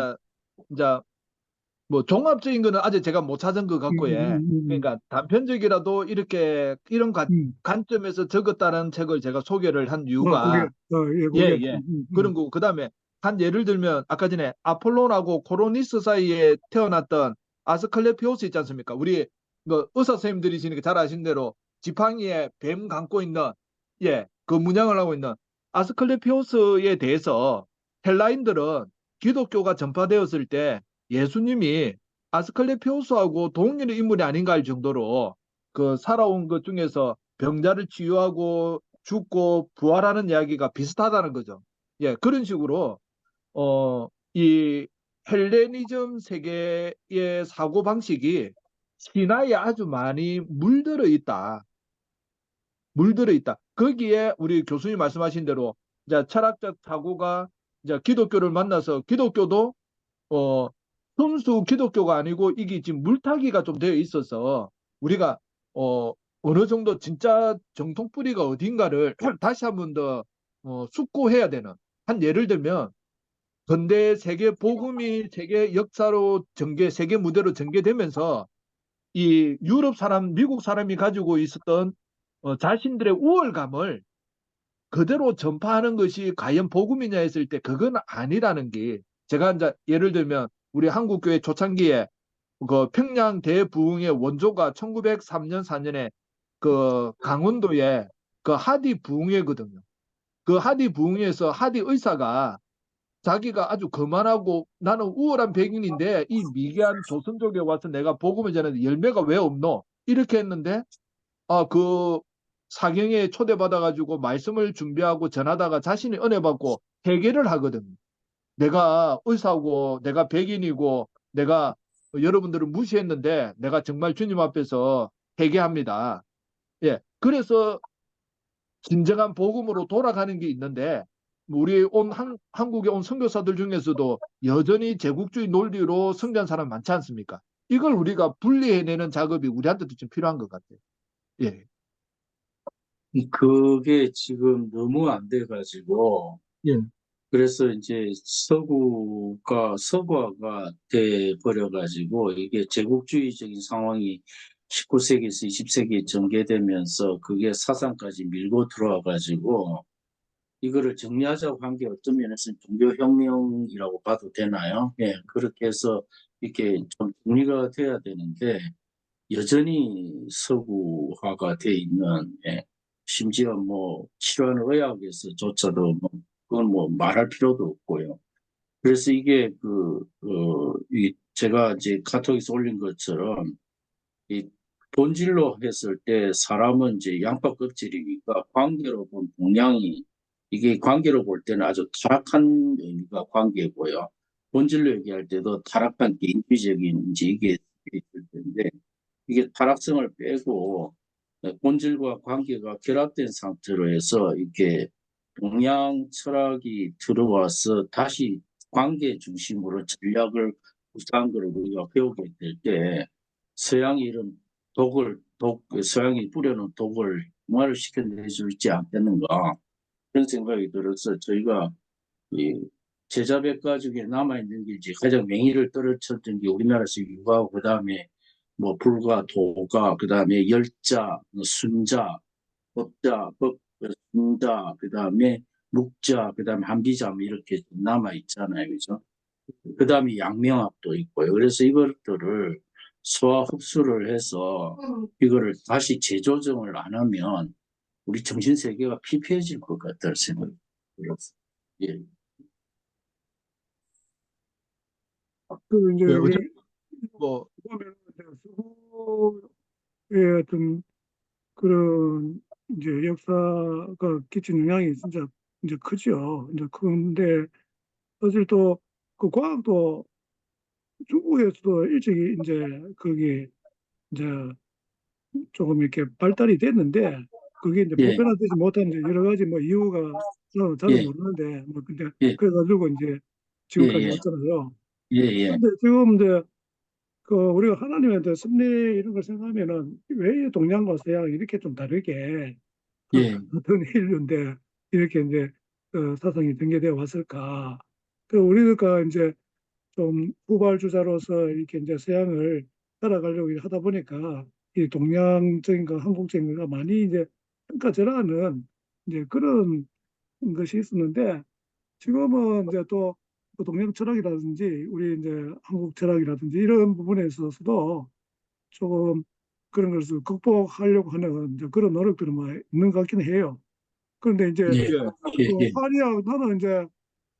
뭐 종합적인 거는 아직 제가 못 찾은 것 음, 같고 예. 음, 그러니까 단편적이라도 이렇게 이런 음. 관점에서 적었다는 책을 제가 소개를 한 그게, 이유가 예, 예, 그게, 예. 그런 거고 그다음에 한 예를 들면 아까 전에 아폴론하고 코로니스 사이에 태어났던 아스클레피오스 있지 않습니까? 우리 뭐 의사 선생님들이시니까 잘 아신 대로 지팡이에 뱀 감고 있는 예, 그 문양을 하고 있는 아스클레피오스에 대해서 헬라인들은 기독교가 전파되었을 때 예수님이 아스클레피오스하고 동일한 인물이 아닌가 할 정도로 그 살아온 것 중에서 병자를 치유하고 죽고 부활하는 이야기가 비슷하다는 거죠. 예, 그런 식으로 이 헬레니즘 세계의 사고 방식이 신화에 아주 많이 물들어 있다. 물들어 있다. 거기에 우리 교수님 말씀하신 대로 이제 철학적 사고가 이제 기독교를 만나서 기독교도 어, 순수 기독교가 아니고 이게 지금 물타기가 좀 되어 있어서 우리가 어, 어느 정도 진짜 정통 뿌리가 어딘가를 다시 한 번 더 숙고해야 되는 한 예를 들면 근대 세계 복음이 세계 역사로 세계 무대로 전개되면서 이 유럽 사람, 미국 사람이 가지고 있었던 자신들의 우월감을 그대로 전파하는 것이 과연 복음이냐 했을 때 그건 아니라는 게 제가 이제 예를 들면 우리 한국교회 초창기에 그 평양 대부흥의 원조가 1903년 4년에 그 강원도에 그 하디 부흥회거든요. 그 하디 부흥회에서 하디 의사가 자기가 아주 거만하고 나는 우월한 백인인데 이 미개한 조선족에 와서 내가 복음을 전하는데 열매가 왜 없노? 이렇게 했는데 그 사경에 초대받아가지고 말씀을 준비하고 전하다가 자신이 은혜 받고 회개를 하거든요. 내가 의사고 내가 백인이고 내가 여러분들을 무시했는데 내가 정말 주님 앞에서 회개합니다. 예. 그래서 진정한 복음으로 돌아가는 게 있는데 우리 한국에 온 선교사들 중에서도 여전히 제국주의 논리로 성장한 사람 많지 않습니까? 이걸 우리가 분리해내는 작업이 우리한테도 좀 필요한 것 같아요. 예. 그게 지금 너무 안 돼가지고, 예. 그래서 이제 서구화가 돼 버려가지고, 이게 제국주의적인 상황이 19세기에서 20세기에 전개되면서 그게 사상까지 밀고 들어와가지고, 이거를 정리하자고 한 게 어떤 면에서는 종교혁명이라고 봐도 되나요? 예, 그렇게 해서 이렇게 좀 정리가 돼야 되는데, 여전히 서구화가 돼 있는, 예, 심지어 뭐 치료하는 의학에서조차도 뭐 그건 뭐 말할 필요도 없고요. 그래서 이게 제가 이제 카톡에서 올린 것처럼 이 본질로 했을 때 사람은 이제 양파 껍질이니까 관계로 본 동양이 이게 관계로 볼 때는 아주 타락한 의미가 관계고요. 본질로 얘기할 때도 타락한 개인주의적인 이제 이게 있을 텐데 이게 타락성을 빼고 본질과 관계가 결합된 상태로 해서 이렇게 동양 철학이 들어와서 다시 관계 중심으로 전략을 구사한 걸 우리가 배우게 될 때 서양이 이런 서양이 뿌려놓은 독을 정화를 시켜내줄지 않겠는가 그런 생각이 들어서 저희가 이 제자백과 중에 남아있는 게 이제 가장 명의를 떨어졌던 게 우리나라에서 유가고 그다음에 뭐 불과 도가 그다음에 열자 순자 법자 법 순자 그다음에 묵자 그다음에 한비자 뭐 이렇게 남아 있잖아요 그죠 그다음에 양명학도 있고요 그래서 이것들을 소화 흡수를 해서 이거를 다시 재조정을 안 하면 우리 정신 세계가 피폐해질 것 같다는 생각이 들었어요. 예. 그 이제 예, 우리 뭐, 보면 서구의 어떤 그런 이제 역사가 끼친 영향이 진짜 이제 크죠. 이제 큰데 사실 또 그 과학도 중국에서도 일찍이 이제 거기 이제 조금 이렇게 발달이 됐는데 그게 이제 예, 보편화되지 못한 이제 여러 가지 뭐 이유가 저는 잘 예, 모르는데 뭐 근데 예, 그래가지고 이제 예, 지금까지 예, 왔잖아요. 예, 예, 근데 지금 이제 그 우리가 하나님한테 섭리 이런 걸 생각하면은 왜 동양과 서양 이렇게 좀 다르게 예, 같은 인류인데 이렇게 이제 사상이 전개되어 왔을까? 그 우리가 이제 좀 후발주자로서 이렇게 이제 서양을 따라가려고 하다 보니까 이 동양적인 거, 한국적인 거가 많이 이제 평가절하는 이제 그런 것이 있었는데 지금은 이제 또 동양 철학이라든지 우리 이제 한국 철학이라든지 이런 부분에 있어서도 조금 그런 것을 극복하려고 하는 이제 그런 노력들은 뭐 있는 것 같긴 해요. 그런데 이제 예, 예, 예, 그 예, 한의학 나는 이제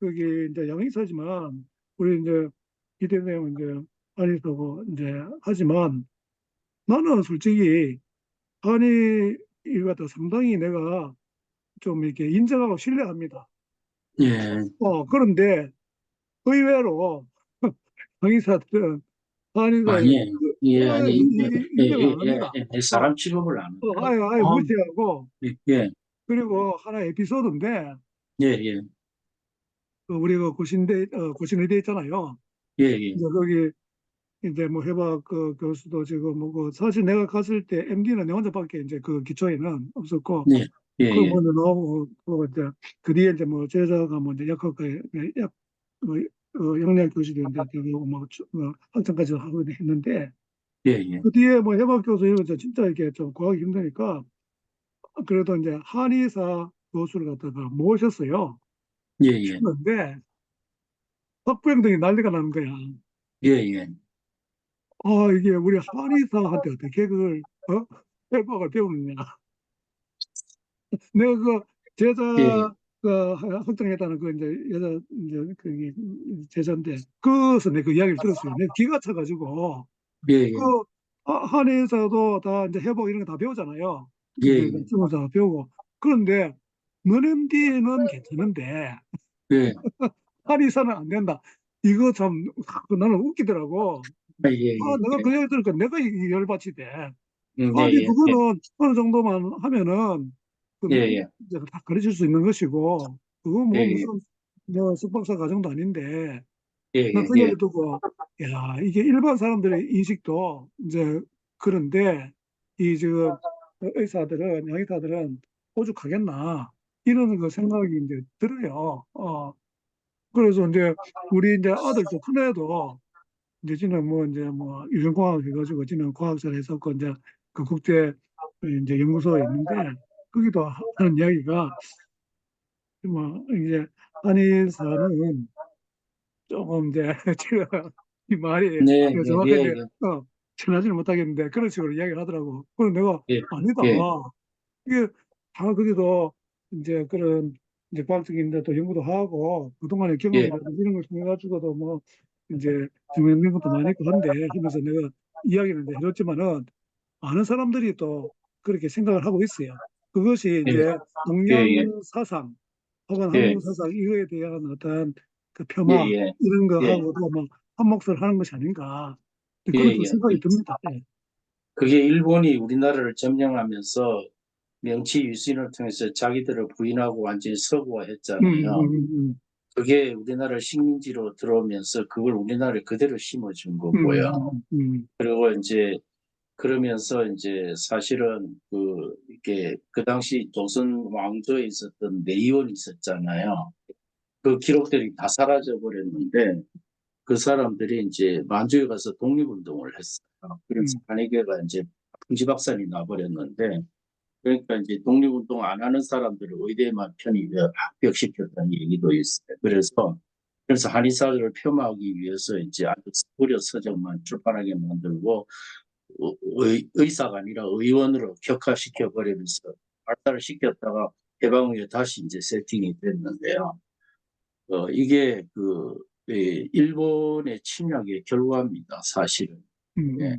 거기 이제 양의사지만 우리 이제 이대생은 이제 한의사고 이제 하지만 나는 솔직히 한의 같은 상당히 내가 좀 이렇게 인정하고 신뢰합니다. 예, 그런데 의외로 양의사들은 한의사를 아니, 예, 아니, 예, 인정을 예, 안 예, 합니다. 예, 사람 취급을 안 아예 하고, 무시하고 예, 그리고 하나 에피소드인데 예, 예, 그 우리가 고신의대 있잖아요. 예, 예, 이제 거기 이제 뭐 해박 그 교수도 지금 뭐고 사실 내가 갔을 때 MD는 내 혼자밖에 이제 그 기초에는 없었고 예, 예, 그 예, 먼저 나오고 그 이제 그 뒤에 이제 뭐 제자가 뭐 이제 약학과에 뭐, 영리학 교수인데 되고 뭐 학점까지 하고 했는데 예, 예, 그 뒤에 뭐 해박 교수 이런 거 진짜 이렇게 좀 구하기 힘드니까 그래도 이제 한의사 교수를 갖다가 모셨어요. 예, 예, 그런데 학부형들이 난리가 나는 거야. 예, 예, 이게 우리 한의사한테 어떻게 그걸 해박을 배우느냐. 내가 그 예, 제자가 확정했다는 그 이제 여자 이제 그 제자인데 그것을 내가 그 이야기를 들었어요. 내가 기가 차가지고 예, 그 예, 한의사도 다 이제 회복 이런 거 다 배우잖아요. 예, 이제 예, 주무사 배우고 그런데 너네들은 괜찮은데 예, 한의사는 안 된다. 이거 참 나는 웃기더라고. 예, 예, 내가 그 얘기 들으니까 내가 이 열받치대. 예, 아니, 예, 그거는 어느 정도만 하면은 그 예, 예, 이제 다 가르칠 수 있는 것이고, 그거 예, 뭐 예, 무슨 뭐 석박사 과정도 아닌데, 예, 난 예, 그 얘기 예, 듣고, 야, 이게 일반 사람들의 인식도 이제 그런데 이 지금 의사들은, 양의사들은 오죽하겠나, 이런 그 생각이 이제 들어요. 그래서 이제 우리 이제 아들도 큰애도 이제 지는 뭐 이제 뭐 유전공학 해가지고 지는 과학자를 했었고 이제 그 국제 이제 연구소에 있는데 거기도 하는 이야기가 뭐 이제 한의사는 조금 이제 제가 이 말이 네, 예, 정확한데 예, 전하지는 못하겠는데 그런 식으로 이야기를 하더라고. 그래서 내가 예, 아니다. 예, 이게 다 거기도 이제 그런 이제 과학적인 데또 연구도 하고 그동안의 예, 경험이라든지 이런 걸 통해 가지고도 뭐 이제 증명된 것도 많이 있고 한데 하면서 내가 이야기를 이제 해줬지만은 많은 사람들이 또 그렇게 생각을 하고 있어요. 그것이 예, 이제 예, 예, 동양 사상 혹은 예, 한국 사상 이거에 대한 어떤 그 예, 폄하 예, 이런 예, 거하고도 뭐 한몫을 하는 것이 아닌가 예, 그런 좀 예. 생각이 듭니다. 예. 그게 일본이 우리나라를 점령하면서 명치 유신을 통해서 자기들을 부인하고 완전히 음, 서구화했잖아요. 음, 그게 우리나라 식민지로 들어오면서 그걸 우리나라에 그대로 심어준 거고요. 그리고 이제 그러면서 이제 사실은 이게 그 당시 조선 왕조에 있었던 내의원이 있었잖아요. 그 기록들이 다 사라져 버렸는데 그 사람들이 이제 만주에 가서 독립운동을 했어요. 그래서 한의계가 이제 풍지박산이 나버렸는데 그러니까 이제 독립운동 안 하는 사람들을 의대만 편입해 합격시켰다는 얘기도 있어요. 그래서 한의사들을 폄하하기 위해서 이제 아주 스포려 서적만 출판하게 만들고 의사가 아니라 의원으로 격화시켜 버리면서 발달을 시켰다가 해방 후에 다시 이제 세팅이 됐는데요. 이게 일본의 침략의 결과입니다, 사실은. 예,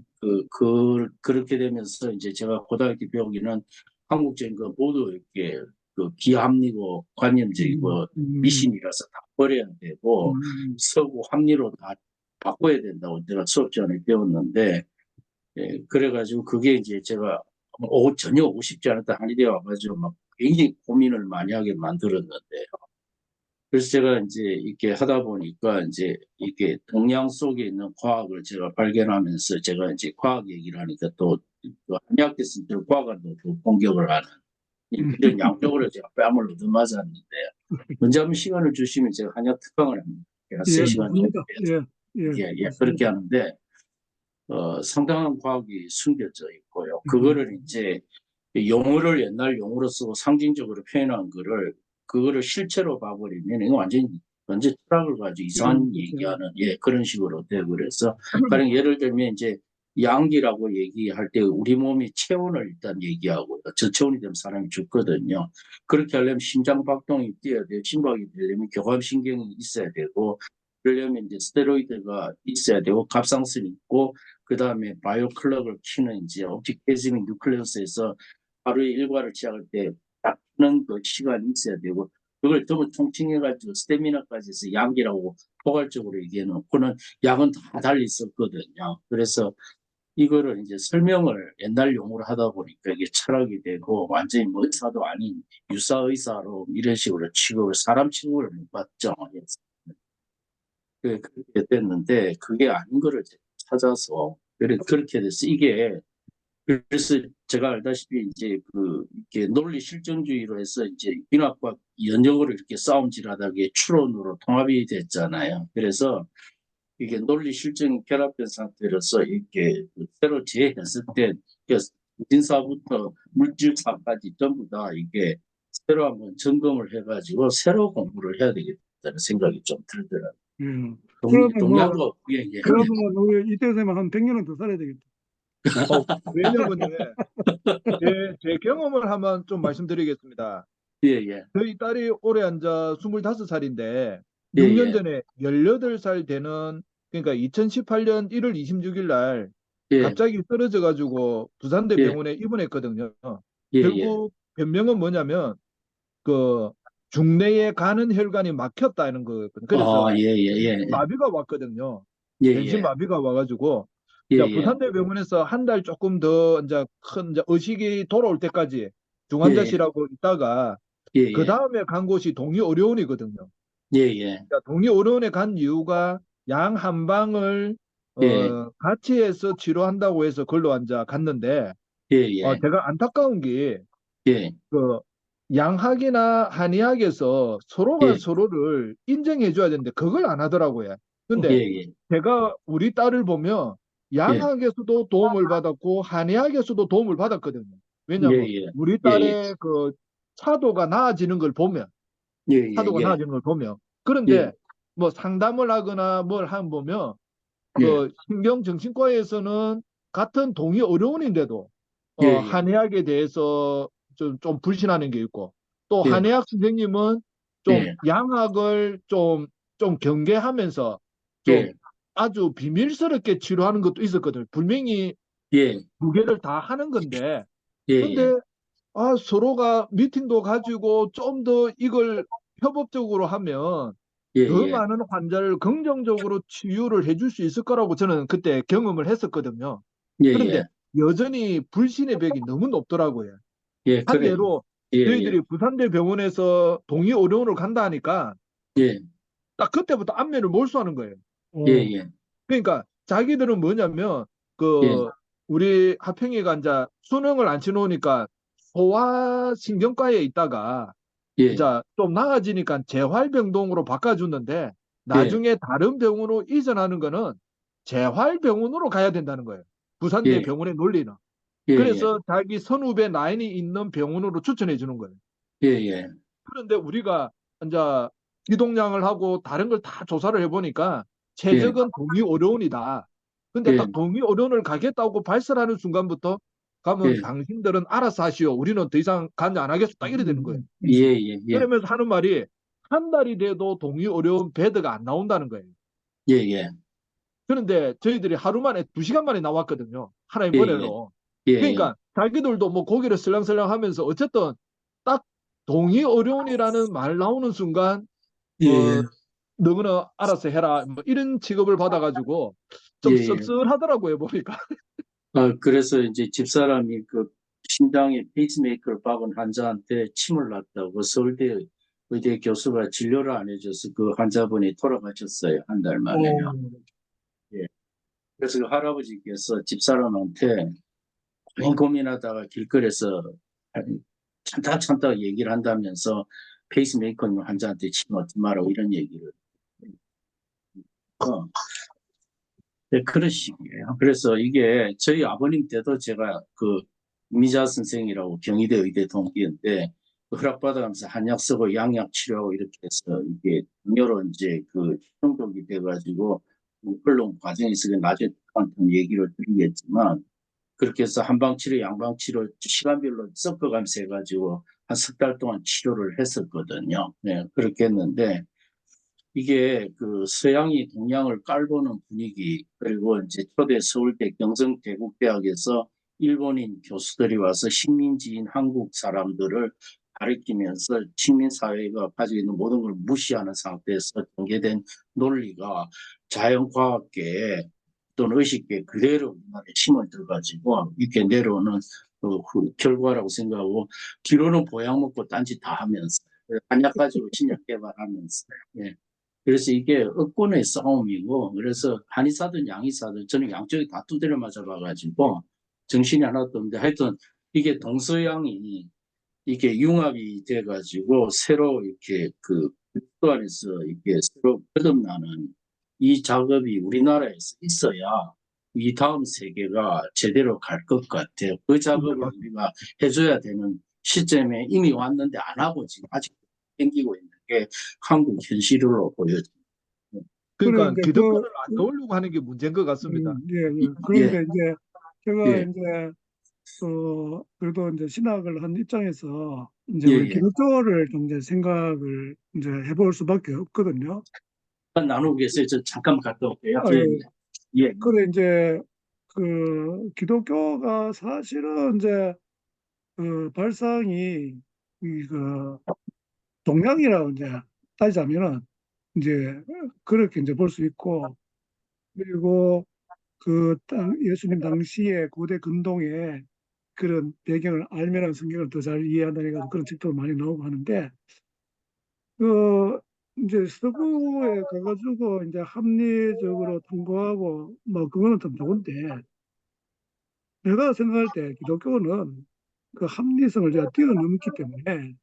그렇게 되면서 이제 제가 고등학교 배우기는 한국적인 거 모두 이렇게 기합리고 관념적이고 미신이라서 다 버려야 되고 서구 합리로 다 바꿔야 된다고 제가 수업 시간에 배웠는데 예, 그래가지고 그게 이제 제가 전혀 오고 싶지 않았다 한의대 와가지고 막 굉장히 고민을 많이 하게 만들었는데 그래서 제가 이제 이렇게 하다 보니까 이제 이게 동양 속에 있는 과학을 제가 발견하면서 제가 이제 과학 얘기를 하니까 또 한의학 교수님들 과학을 또 공격을 하는 이런 양쪽으로 제가 뺨을 얻어맞았는데 언제 한번 시간을 주시면 제가 한의학 특강을 합니다. 한 예, 3시간 정도 좋습니다. 예, 예, 예, 예, 그렇게 좋습니다. 하는데 상당한 과학이 숨겨져 있고요. 그거를 이제 용어를 옛날 용어로 쓰고 상징적으로 표현한 그거를 실체로 봐버리면 이거 완전 철학을 가지고 이상한 얘기하는 예, 그런 식으로 되고 그래서 가령 예를 들면 이제 양기라고 얘기할 때 우리 몸이 체온을 일단 얘기하고요. 저체온이 되면 사람이 죽거든요. 그렇게 하려면 심장 박동이 뛰어야 돼요. 심박이 되려면 교감신경이 있어야 되고 그러려면 이제 스테로이드가 있어야 되고 갑상선이 있고 그 다음에 바이오 클럭을 키는 이제 옵틱 패시빙 뉴클레우스에서 하루에 일과를 시작할 때 딱 하는 그 시간이 있어야 되고 그걸 전부 총칭해가지고 스태미나까지 해서 약이라고 포괄적으로 얘기해놓고는 약은 다 달리 있었거든요. 그래서 이거를 이제 설명을 옛날 용어로 하다 보니까 이게 철학이 되고 완전히 뭐 의사도 아닌 유사의사로 이런 식으로 사람 취급을 못 받죠. 그렇게 됐는데 그게 아닌 거를 찾아서 그렇게 돼서 그래서 제가 알다시피 이제 이렇게 논리 실證주의로 해서 이제 인학과 연역으로 이렇게 싸움질하다가 이게 추론으로 통합이 됐잖아요. 그래서 이게 논리 실증 결합된 상태로서 이렇게 새로 재해석된 진사부터 물질사까지 전부 다 이게 새로 한번 점검을 해가지고 새로 공부를 해야 되겠다는 생각이 좀 들더라고요. 예. 그러면 뭐, 동양도 예, 예, 예. 그러면 우리 이태 선생님 한 100년은 더 살아야 되겠다. 왜냐면요, 제 경험을 한번 좀 말씀드리겠습니다. 예, 예, 저희 딸이 올해 앉아 25살인데, 예, 6년 예, 전에 18살 되는, 그러니까 2018년 1월 26일 날, 예, 갑자기 떨어져가지고 부산대 예, 병원에 입원했거든요. 예, 예. 결국 변명은 뭐냐면, 그, 중내에 가는 혈관이 막혔다는 거였거든요. 아, 그래서 예, 예, 예, 마비가 왔거든요. 예, 전신 예, 마비가 와가지고, 예, 자, 예, 부산대병원에서 한 달 조금 더 이제 이제 의식이 돌아올 때까지 예, 중환자실하고 있다가 예, 그 예, 다음에 간 곳이 동의의료원이거든요. 예, 예, 자, 동의의료원에 간 이유가 양 한 방을 예, 같이 해서 치료한다고 해서 걸로 앉아 갔는데 예, 예, 제가 안타까운 게 예, 그 양학이나 한의학에서 서로가 예, 서로를 인정해 줘야 되는데 그걸 안 하더라고요. 예, 근데 예, 제가 우리 딸을 보면 예, 양학에서도 도움을 받았고 한의학에서도 도움을 받았거든요. 예, 왜냐하면 예, 우리 예, 예, 딸의 그 차도가 나아지는 걸 보면 예, 차도가 예, 나아지는 걸 보면 예, 그런데 뭐 상담을 하거나 뭘 하면 보면 예, 그 신경정신과에서는 같은 동의 의료원인데도 예, 예, 한의학에 대해서 좀 불신하는 게 있고 또 예, 한의학 선생님은 좀 예, 양학을 좀 경계하면서 좀 예, 아주 비밀스럽게 치료하는 것도 있었거든요. 분명히 예, 두 개를 다 하는 건데, 예, 예, 근데 서로가 미팅도 가지고 좀 더 이걸 협업적으로 하면 예, 더 예, 많은 환자를 긍정적으로 치유를 해줄 수 있을 거라고 저는 그때 경험을 했었거든요. 예, 그런데 예, 여전히 불신의 벽이 너무 높더라고요. 예, 그래요. 반대로 예, 예, 저희들이 부산대 병원에서 동의 의료원을 간다 하니까 예, 딱 그때부터 안면을 몰수하는 거예요. 예, 어, 예, 그러니까 자기들은 뭐냐면 예, 그 우리 하평이가 이제 수능을 안 치놓으니까 소아신경과에 있다가 예, 이제 좀 나아지니까 재활병동으로 바꿔주는데 예, 나중에 다른 병원으로 이전하는 거는 재활병원으로 가야 된다는 거예요. 부산대 예, 병원의 논리는. 예, 예, 그래서 자기 선후배 라인이 있는 병원으로 추천해 주는 거예요. 예, 예, 그런데 우리가 이제 기동량을 하고 다른 걸 다 조사를 해보니까 예, 최적은 동의어려운이다. 근데 예, 딱 동의어려운을 가겠다고 발설하는 순간부터 가면 예, 당신들은 알아서 하시오. 우리는 더 이상 관여 안 하겠어. 딱 이래 되는 거예요. 예, 예, 예, 그러면서 하는 말이 한 달이 돼도 동의어려운 베드가 안 나온다는 거예요. 예, 예, 그런데 저희들이 하루 만에 2시간 만에 나왔거든요. 하나의 예, 예, 번외로. 예, 예, 그러니까 자기들도 뭐 고개를 슬렁슬렁 하면서 어쨌든 딱 동의어려운이라는 말 나오는 순간 예, 뭐 예, 너구나 알아서 해라 뭐 이런 취급을 받아가지고 예, 좀 예. 씁쓸하더라고요 보니까. 그래서 이제 집사람이 그 심장에 페이스메이커를 박은 환자한테 침을 놨다고 서울대 의대 교수가 진료를 안 해줘서 그 환자분이 돌아가셨어요. 한 달 만에요. 어, 예. 그래서 그 할아버지께서 집사람한테 고민하다가 길거리에서 참다 참다 얘기를 한다면서 페이스메이커 있는 환자한테 침 넣지 마라 이런 얘기를. 어, 네, 그런 식이에요. 그래서 이게 저희 아버님 때도 제가 그 미자 선생이라고 경희대 의대 동기인데 그 허락받아가면서 한약 쓰고 양약 치료하고 이렇게 해서 이게 여러 이제 그 중독이 돼가지고 언론 과정에서 나중에 한번 얘기를 드리겠지만 그렇게 해서 한방치료, 양방치료 시간별로 섞어가면서 해가지고 한 석 달 동안 치료를 했었거든요. 네, 그렇게 했는데 이게 그 서양이 동양을 깔보는 분위기 그리고 이제 초대 서울대 경성대국대학에서 일본인 교수들이 와서 식민지인 한국 사람들을 가리키면서 식민사회가 가지고 있는 모든 걸 무시하는 상태에서 전개된 논리가 자연과학계에 또는 의식계 그대로 우리나라에 심을 들어가지고 이렇게 내려오는 결과라고 생각하고 뒤로는 보약 먹고 딴짓 다 하면서 한약 가지고 신약 개발하면서 예. 그래서 이게 업권의 싸움이고 그래서 한의사든 양의사든 저는 양쪽에 다 두드려 맞아봐가지고 정신이 하나도 없는데 하여튼 이게 동서양이 이게 융합이 돼가지고 새로 이렇게 그 안에서 이게 새로 거듭나는 이 작업이 우리나라에서 있어야 이 다음 세계가 제대로 갈 것 같아요. 그 작업을 우리가 해줘야 되는 시점에 이미 왔는데 안 하고 지금 아직 땡기고 있는 게 한국 현실로 보여집니다. 그러니까 그런데 기득권을 안 넣으려고 하는 게 문제인 것 같습니다. 예, 예. 예, 그런데 이제 제가 예, 이제 그래도 이제 신학을 한 입장에서 이제 예, 우리 예. 기독교를 좀 이제 생각을 이제 해볼 수밖에 없거든요. 나누고 계세요. 저 잠깐 갔다 올게요. 예, 예. 예, 그래 이제 그 기독교가 사실은 이제 그 발상이 이그 동양이라고 이제 따지자면은 이제 그렇게 이제 볼 수 있고 그리고 예수님 당시에 고대 근동의 그런 배경을 알면 성경을 더 잘 이해한다는 해가지고 그런 책도 많이 나오고 하는데 그 이제 서구에 가가지고 이제 합리적으로 통과하고 뭐 그거는 좀 좋은데 내가 생각할 때 기독교는 그 합리성을 제가 뛰어넘기 때문에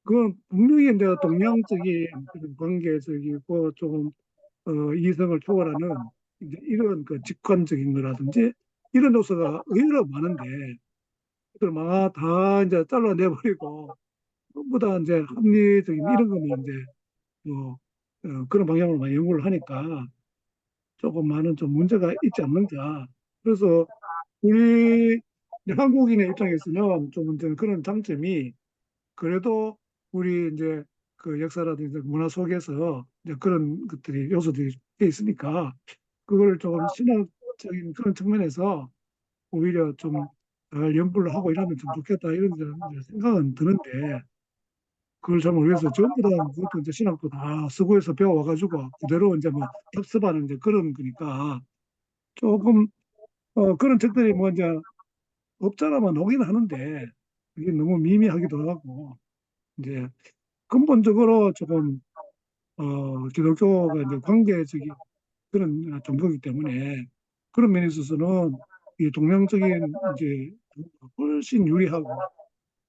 그건 분명히 이제 동양적인 그런 관계적이고 조금 이성을 초월하는 이제 이런 그 직관적인 거라든지 이런 요소가 의외로 많은데 그걸 막 다 이제 잘라내버리고 전부 다 이제 합리적인 이런 거는 이제 뭐 그런 방향으로 많이 연구를 하니까 조금 많은 좀 문제가 있지 않는가. 그래서 우리 이제 한국인의 입장에서는 좀 이제 그런 장점이 그래도 우리 이제 그 역사라든지 문화 속에서 이제 그런 것들이 요소들이 돼 있으니까 그걸 조금 신학적인 그런 측면에서 오히려 좀 연구를 하고 이러면 좀 좋겠다 이런 이제 생각은 드는데 그걸 잘 모르겠어요. 전부 다 그것도 이제 신학도 다 서구에서 배워와가지고 그대로 이제 뭐 학습하는 이제 그런 거니까 조금 그런 책들이 뭐 이제 없잖아만 오긴 하는데 이게 너무 미미하기도 하고 이제 근본적으로 조금 기독교가 이제 관계적인 그런 종교이기 때문에 그런 면에 있어서는 이 동양적인 이제 훨씬 유리하고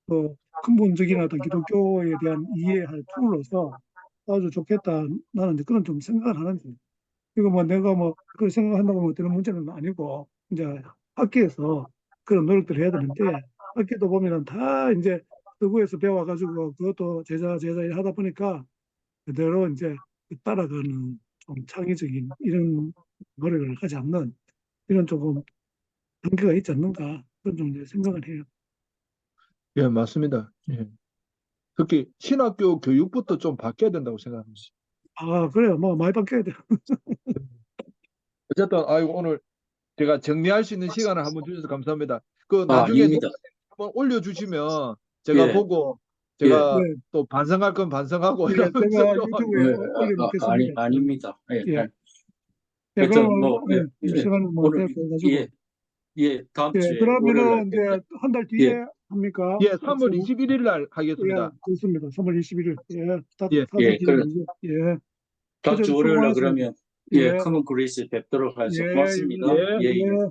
또 근본적인 어떤 기독교에 대한 이해할 툴로서 아주 좋겠다. 나는 이제 그런 좀 생각을 하는데 이거 뭐 내가 뭐 그걸 생각한다고 뭐 되는 문제는 아니고 이제 학교에서 그런 노력들을 해야 되는데 학교도 보면은 다 이제 서구에서 배워가지고 그것도 제자 일 하다 보니까 그대로 이제 따라가는 좀 창의적인 이런 노력을 하지 않는 이런 조금 한계가 있지 않는가 그런 좀 이제 생각을 해요. 예, 맞습니다. 예. 특히 신학교 교육부터 좀 바뀌어야 된다고 생각합니다. 아 그래요. 뭐 많이 바뀌어야 돼요. 어쨌든 아이고 오늘 제가 정리할 수 있는 시간을 한번 주셔서 감사합니다. 그 아, 나중에 아닙니다. 한번 올려주시면 제가 예, 보고 예, 제가 네, 또 반성할 건 반성하고 예, 이러면서 제가 좀 유튜브에 예, 올려놓겠습니다. 아닙니다. 예, 예, 예. 예, 하여튼 그러면 뭐, 예, 예. 시간을 뭐 오늘, 됐고 해가지고 예, 예, 다음 예, 주에 월요일 날 그러면은 이제 뵐게요. 한 달 예, 뒤에 합니까? 예, 3월 학습은? 21일 날 예, 하겠습니다. 좋습니다. 3월 21일. 예, 예, 다들 예, 그 기다리죠. 예, 다음 주 어쨌든 수고 월요일 날 많으십니다. 그러면, 예, 예, 커먼 그레이스 뵙도록 예, 하겠습니다. 예, 고맙습니다. 예. 예, 예. 예. 예.